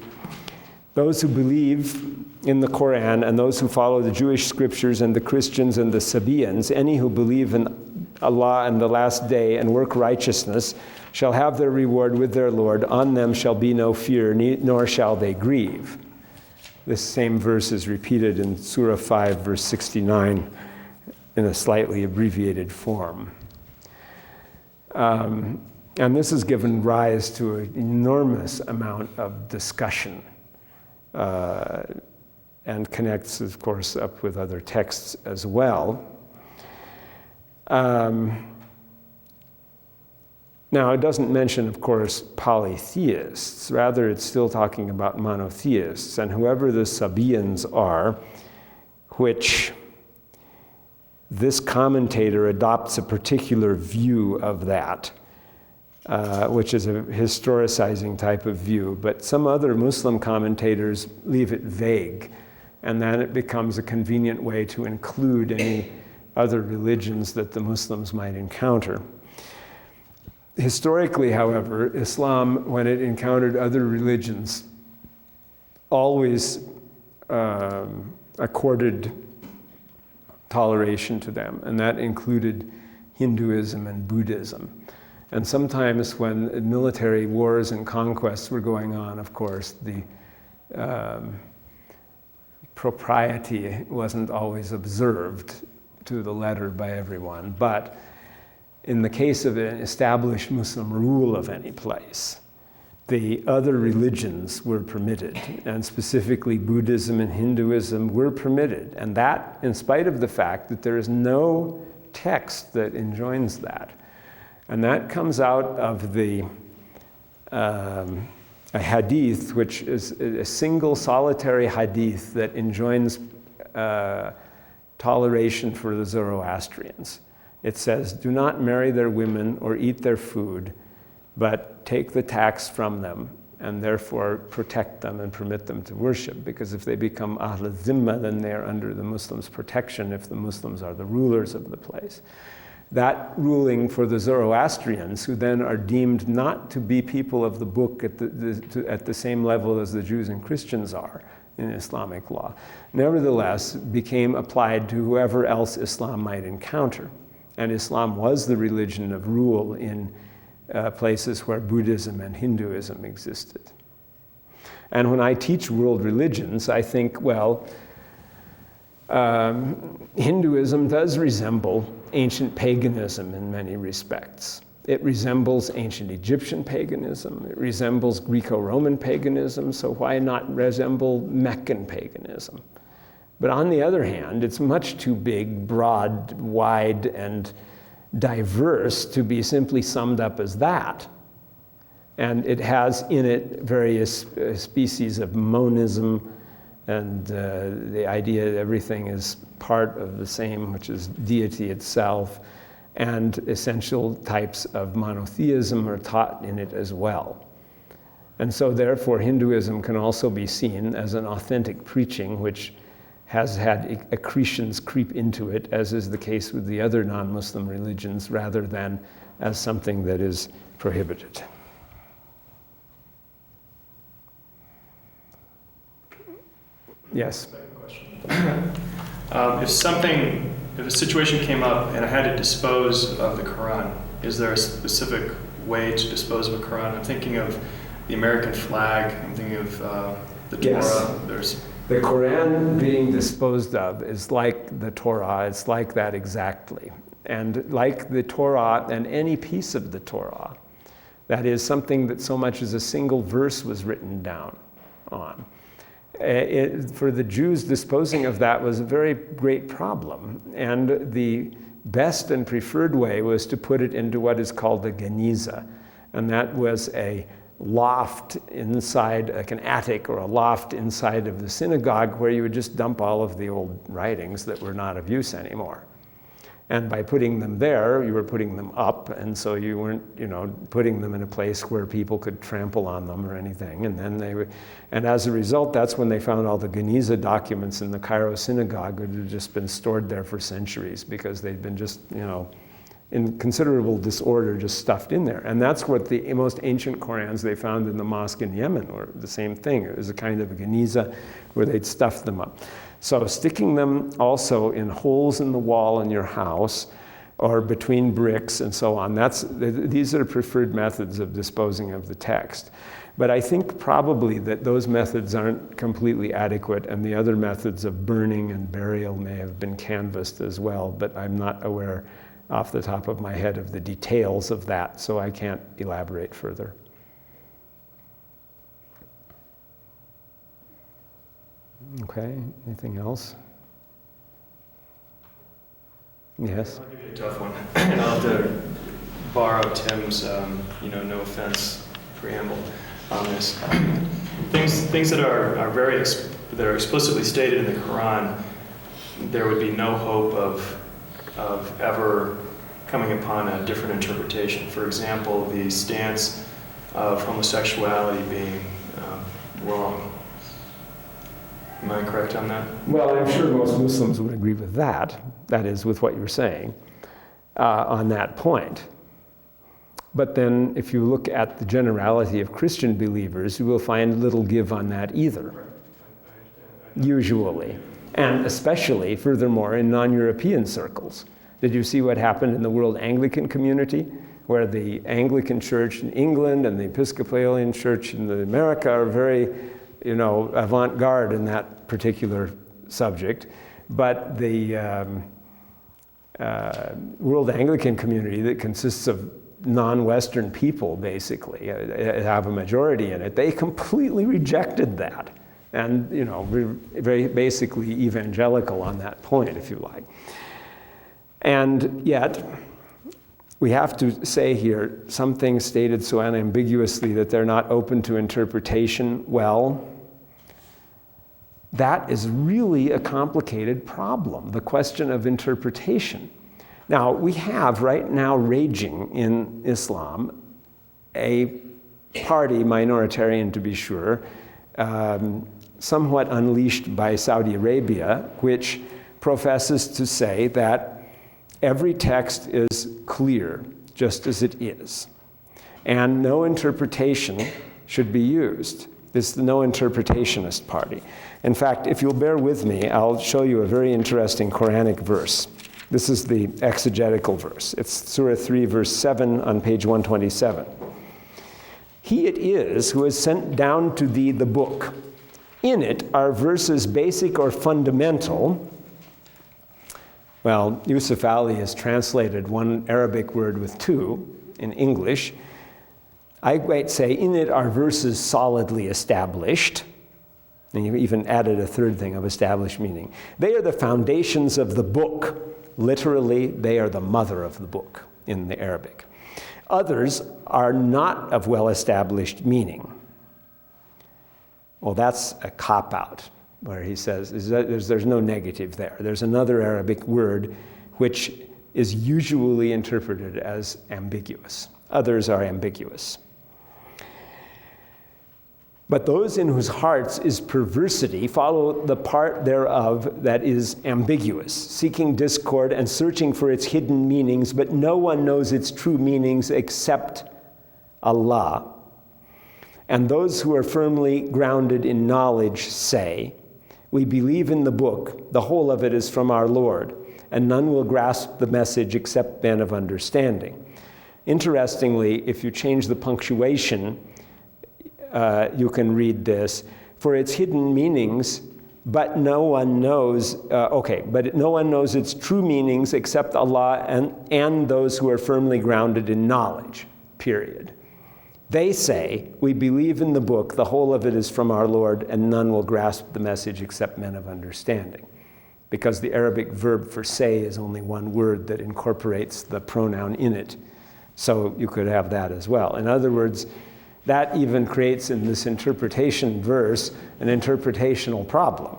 Those who believe in the Qur'an and those who follow the Jewish scriptures and the Christians and the Sabaeans, any who believe in Allah and the last day and work righteousness shall have their reward with their Lord. On them shall be no fear, nor shall they grieve. This same verse is repeated in Surah 5, verse 69 in a slightly abbreviated form. And this has given rise to an enormous amount of discussion and connects, of course, up with other texts as well. Now, it doesn't mention, of course, polytheists. Rather, it's still talking about monotheists, and whoever the Sabaeans are, which this commentator adopts a particular view of that, which is a historicizing type of view, but some other Muslim commentators leave it vague, and then it becomes a convenient way to include any other religions that the Muslims might encounter. Historically, however, Islam, when it encountered other religions, always accorded toleration to them, and that included Hinduism and Buddhism. And sometimes when military wars and conquests were going on, of course, the propriety wasn't always observed to the letter by everyone. But in the case of an established Muslim rule of any place, the other religions were permitted, and specifically Buddhism and Hinduism were permitted. And that, in spite of the fact that there is no text that enjoins that. And that comes out of the a hadith, which is a single solitary hadith that enjoins toleration for the Zoroastrians. It says, do not marry their women or eat their food, but take the tax from them and therefore protect them and permit them to worship. Because if they become Ahl al-Zimma, then they are under the Muslims' protection if the Muslims are the rulers of the place. That ruling for the Zoroastrians, who then are deemed not to be people of the book at the same level as the Jews and Christians are in Islamic law, nevertheless became applied to whoever else Islam might encounter. And Islam was the religion of rule in places where Buddhism and Hinduism existed. And when I teach world religions, I think, well, Hinduism does resemble ancient paganism in many respects. It resembles ancient Egyptian paganism. It resembles Greco-Roman paganism, so why not resemble Meccan paganism? But on the other hand, it's much too big, broad, wide, and diverse to be simply summed up as that. And it has in it various species of monism, and the idea that everything is part of the same, which is deity itself, and essential types of monotheism are taught in it as well. And so therefore Hinduism can also be seen as an authentic preaching which has had accretions creep into it, as is the case with the other non-Muslim religions, rather than as something that is prohibited. Yes? Second question. If a situation came up and I had to dispose of the Qur'an, is there a specific way to dispose of a Qur'an? I'm thinking of the American flag, I'm thinking of the Torah. Yes. The Qur'an being disposed of is like the Torah, it's like that exactly. And like the Torah and any piece of the Torah, that is something that so much as a single verse was written down on. For the Jews, disposing of that was a very great problem. And the best and preferred way was to put it into what is called the geniza. And that was a loft inside, like an attic or a loft inside of the synagogue, where you would just dump all of the old writings that were not of use anymore. And by putting them there, you were putting them up, and so you weren't, putting them in a place where people could trample on them or anything. And then and as a result, that's when they found all the Geniza documents in the Cairo synagogue that had just been stored there for centuries, because they'd been just, in considerable disorder, just stuffed in there. And that's what the most ancient Qur'ans they found in the mosque in Yemen were the same thing. It was a kind of a Geniza where they'd stuff them up. So sticking them also in holes in the wall in your house or between bricks and so on, these are preferred methods of disposing of the text. But I think probably that those methods aren't completely adequate, and the other methods of burning and burial may have been canvassed as well, but I'm not aware off the top of my head of the details of that, so I can't elaborate further. Okay, anything else? Yes? I'll give you a tough one. And I'll have to borrow Tim's, no offense preamble on this. Things that are that are explicitly stated in the Quran, there would be no hope of ever coming upon a different interpretation. For example, the stance of homosexuality being wrong. Am I correct on that? Well, I'm sure most Muslims would agree with that. That is, with what you're saying on that point. But then, if you look at the generality of Christian believers, you will find little give on that either, usually. And especially, furthermore, in non-European circles. Did you see what happened in the World Anglican community, where the Anglican Church in England and the Episcopalian Church in America are very, avant-garde in that particular subject, but the World Anglican community that consists of non-Western people, basically, have a majority in it, they completely rejected that. And, we're very basically evangelical on that point, if you like. And yet, we have to say here, some things stated so unambiguously that they're not open to interpretation. Well, that is really a complicated problem, the question of interpretation. Now, we have right now raging in Islam a party, minoritarian to be sure, somewhat unleashed by Saudi Arabia, which professes to say that every text is clear, just as it is, and no interpretation should be used. This is the no interpretationist party. In fact, if you'll bear with me, I'll show you a very interesting Qur'anic verse. This is the exegetical verse. It's Surah 3, verse 7 on page 127. He it is who has sent down to thee the book. In it are verses basic or fundamental. Well, Yusuf Ali has translated one Arabic word with two in English. I might say, in it are verses solidly established. And you even added a third thing of established meaning. They are the foundations of the book. Literally, they are the mother of the book in the Arabic. Others are not of well-established meaning. Well, that's a cop-out, where he says there's no negative there. There's another Arabic word which is usually interpreted as ambiguous. Others are ambiguous. But those in whose hearts is perversity follow the part thereof that is ambiguous, seeking discord and searching for its hidden meanings, but no one knows its true meanings except Allah. And those who are firmly grounded in knowledge say, we believe in the book, the whole of it is from our Lord, and none will grasp the message except men of understanding. Interestingly, if you change the punctuation, you can read this, for its hidden meanings, but no one knows, but no one knows its true meanings except Allah and those who are firmly grounded in knowledge, period. They say, we believe in the book, the whole of it is from our Lord, and none will grasp the message except men of understanding. Because the Arabic verb for say is only one word that incorporates the pronoun in it. So you could have that as well. In other words, that even creates in this interpretation verse an interpretational problem.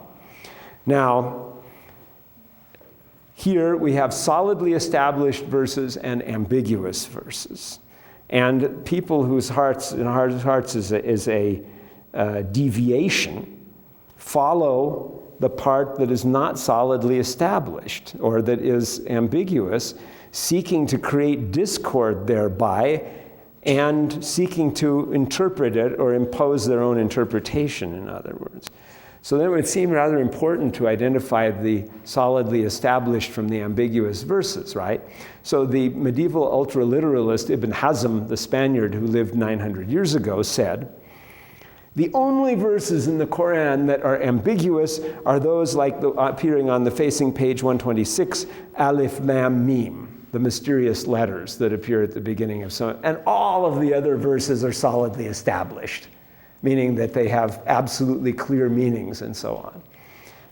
Now, here we have solidly established verses and ambiguous verses. And people whose hearts is a deviation follow the part that is not solidly established or that is ambiguous, seeking to create discord thereby and seeking to interpret it or impose their own interpretation, in other words. So then it would seem rather important to identify the solidly established from the ambiguous verses, right? So the medieval ultraliteralist Ibn Hazm, the Spaniard who lived 900 years ago, said, the only verses in the Qur'an that are ambiguous are those like appearing on the facing page 126, Alif Lam Mim, the mysterious letters that appear at the beginning of some, and all of the other verses are solidly established, meaning that they have absolutely clear meanings and so on.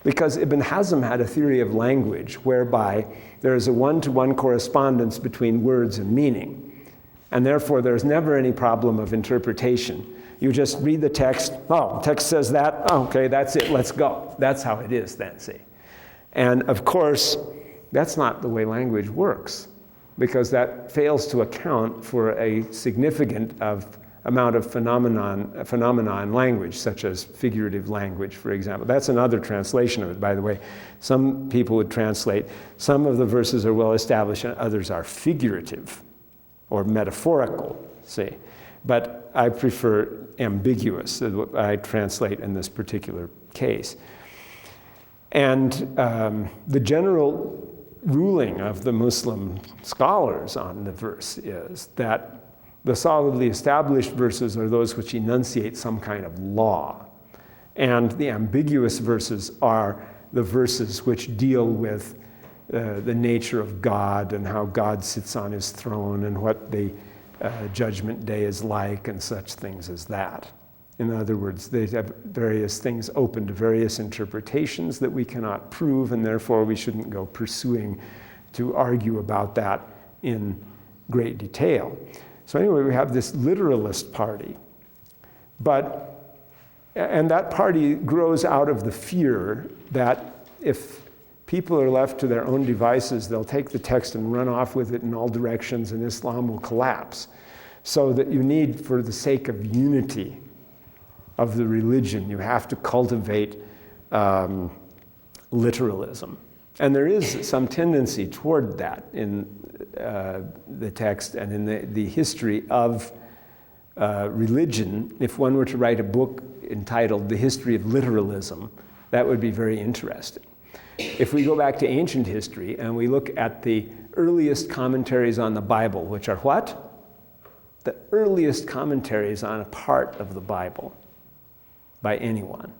Because Ibn Hazm had a theory of language whereby there is a one-to-one correspondence between words and meaning. And therefore, there's never any problem of interpretation. You just read the text, oh, text says that, oh, okay, that's it, let's go. That's how it is then, see. And of course, that's not the way language works, because that fails to account for a significant amount of phenomena in language, such as figurative language, for example. That's another translation of it, by the way. Some people would translate, some of the verses are well established and others are figurative or metaphorical, see. But I prefer ambiguous, I translate in this particular case. And the general ruling of the Muslim scholars on the verse is that the solidly established verses are those which enunciate some kind of law. And the ambiguous verses are the verses which deal with the nature of God and how God sits on his throne and what the judgment day is like and such things as that. In other words, they have various things open to various interpretations that we cannot prove, and therefore we shouldn't go pursuing to argue about that in great detail. So anyway, we have this literalist party. And that party grows out of the fear that if people are left to their own devices, they'll take the text and run off with it in all directions and Islam will collapse. So that you need, for the sake of unity of the religion, you have to cultivate literalism. And there is some tendency toward that in the text and in the history of religion. If one were to write a book entitled The History of Literalism, that would be very interesting. If we go back to ancient history and we look at the earliest commentaries on the Bible, which are what? The earliest commentaries on a part of the Bible by anyone.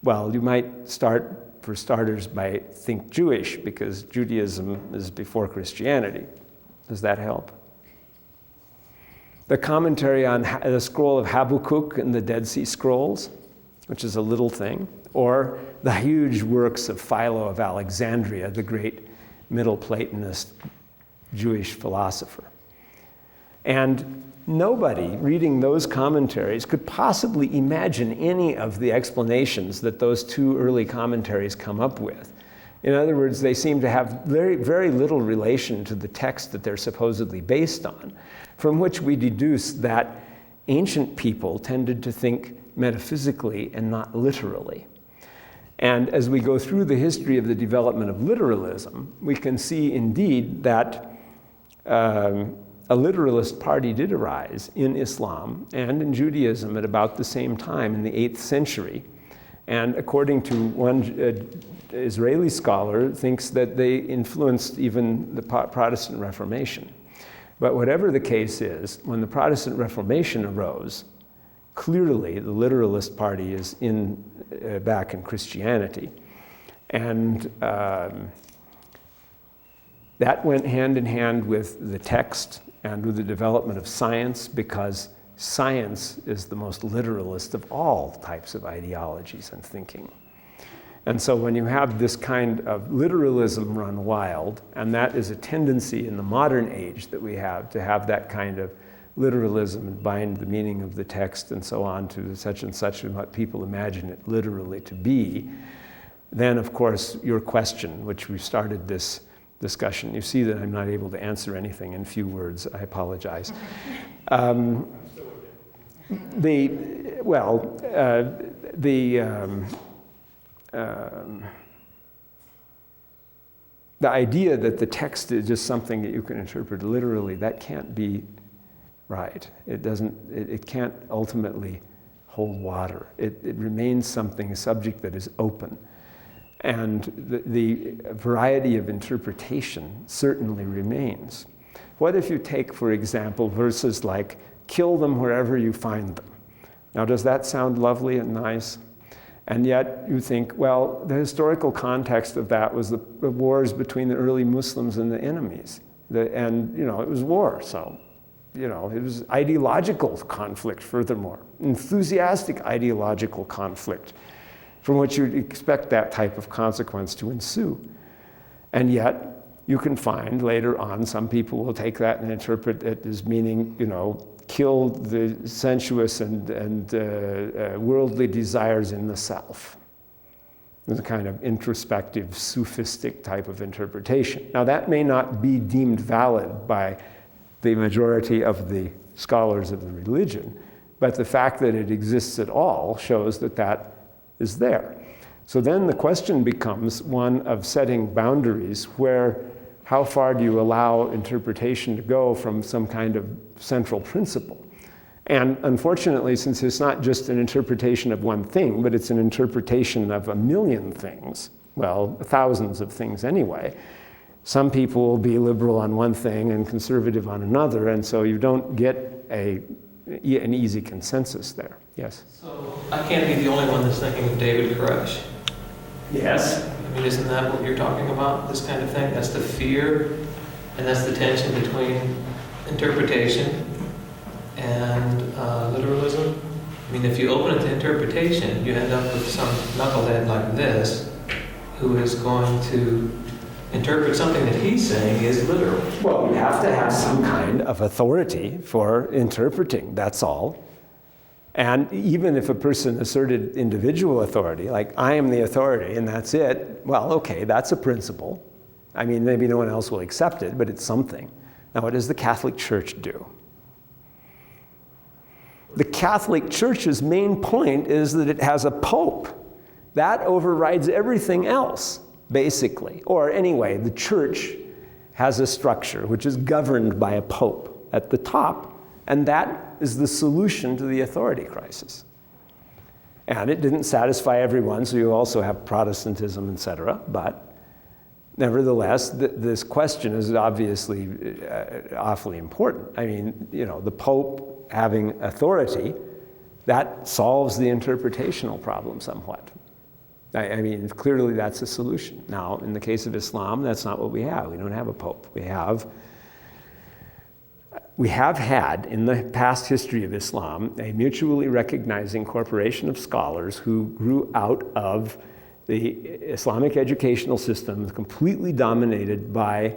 Well, you might start, for starters, by think Jewish, because Judaism is before Christianity. Does that help? The commentary on the scroll of Habakkuk in the Dead Sea Scrolls, which is a little thing, or the huge works of Philo of Alexandria, the great Middle Platonist Jewish philosopher. And nobody reading those commentaries could possibly imagine any of the explanations that those two early commentaries come up with. In other words, they seem to have very, very little relation to the text that they're supposedly based on, from which we deduce that ancient people tended to think metaphysically and not literally. And as we go through the history of the development of literalism, we can see indeed that a literalist party did arise in Islam and in Judaism at about the same time in the 8th century. And according to one Israeli scholar, thinks that they influenced even the Protestant Reformation. But whatever the case is, when the Protestant Reformation arose, clearly the literalist party is back in Christianity. And that went hand in hand with the text and with the development of science, because science is the most literalist of all types of ideologies and thinking. And so when you have this kind of literalism run wild, and that is a tendency in the modern age that we have to have that kind of literalism and bind the meaning of the text and so on to such and such and what people imagine it literally to be, then of course your question, which we started this discussion. You see that I'm not able to answer anything in few words. I apologize. The idea that the text is just something that you can interpret literally, that can't be right. It can't ultimately hold water. It remains something, a subject that is open. And the variety of interpretation certainly remains. What if you take, for example, verses like, kill them wherever you find them? Now, does that sound lovely and nice? And yet you think, well, the historical context of that was the wars between the early Muslims and the enemies. And, it was war, so, it was ideological conflict, furthermore, enthusiastic ideological conflict. from which you'd expect that type of consequence to ensue. And yet, you can find later on, some people will take that and interpret it as meaning, kill the sensuous and worldly desires in the self. It's a kind of introspective, sophistic type of interpretation. Now, that may not be deemed valid by the majority of the scholars of the religion, but the fact that it exists at all shows that that is there. So then the question becomes one of setting boundaries where, how far do you allow interpretation to go from some kind of central principle? And unfortunately, since it's not just an interpretation of one thing, but it's an interpretation of a million things, well, thousands of things anyway, some people will be liberal on one thing and conservative on another, and so you don't get an easy consensus there. Yes? So I can't be the only one that's thinking of David Koresh. Yes. I mean, isn't that what you're talking about, this kind of thing? That's the fear, and that's the tension between interpretation and literalism. I mean, if you open it to interpretation, you end up with some knucklehead like this, who is going to interpret something that he's saying is literal. Well, you have to have some kind of authority for interpreting, that's all. And even if a person asserted individual authority, like I am the authority and that's it, well, okay, that's a principle. I mean, maybe no one else will accept it, but it's something. Now, what does the Catholic Church do? The Catholic Church's main point is that it has a pope. That overrides everything else, basically. Or anyway, the church has a structure which is governed by a pope at the top, and that is the solution to the authority crisis. And it didn't satisfy everyone, so you also have Protestantism, etc. But nevertheless, this question is obviously awfully important. I mean, the Pope having authority, that solves the interpretational problem somewhat. I mean, clearly that's a solution. Now, in the case of Islam, that's not what we have. We don't have a Pope. We have had, in the past history of Islam, a mutually recognizing corporation of scholars who grew out of the Islamic educational system completely dominated by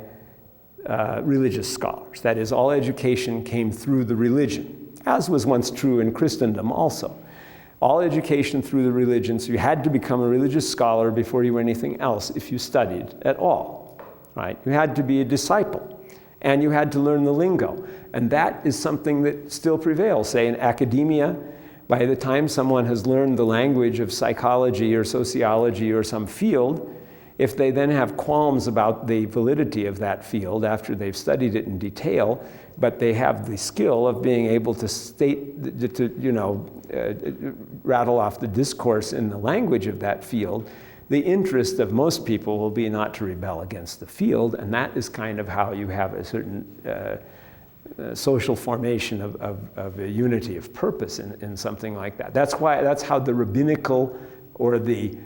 religious scholars. That is, all education came through the religion, as was once true in Christendom also. All education through the religion, so you had to become a religious scholar before you were anything else if you studied at all, right? You had to be a disciple, and you had to learn the lingo. And that is something that still prevails. Say in academia, by the time someone has learned the language of psychology or sociology or some field, if they then have qualms about the validity of that field after they've studied it in detail, but they have the skill of being able to rattle off the discourse in the language of that field, the interest of most people will be not to rebel against the field, and that is kind of how you have a certain social formation of a unity of purpose in something like that. That's how the rabbinical or the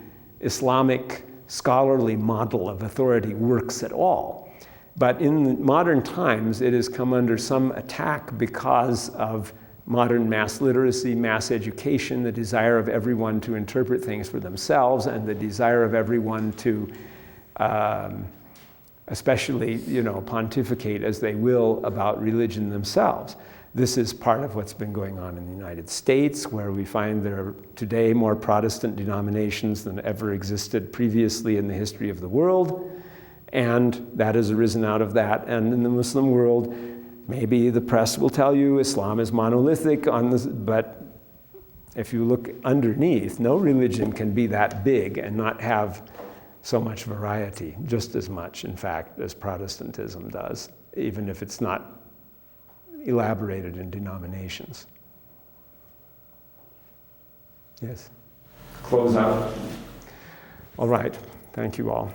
Islamic scholarly model of authority works at all. But in modern times, it has come under some attack because of modern mass literacy, mass education, the desire of everyone to interpret things for themselves, and the desire of everyone to especially, pontificate as they will about religion themselves. This is part of what's been going on in the United States, where we find there are today more Protestant denominations than ever existed previously in the history of the world, and that has arisen out of that. And in the Muslim world, maybe the press will tell you Islam is monolithic on this, but if you look underneath, no religion can be that big and not have so much variety, just as much, in fact, as Protestantism does, even if it's not elaborated in denominations. Yes? Close out. All right. Thank you all.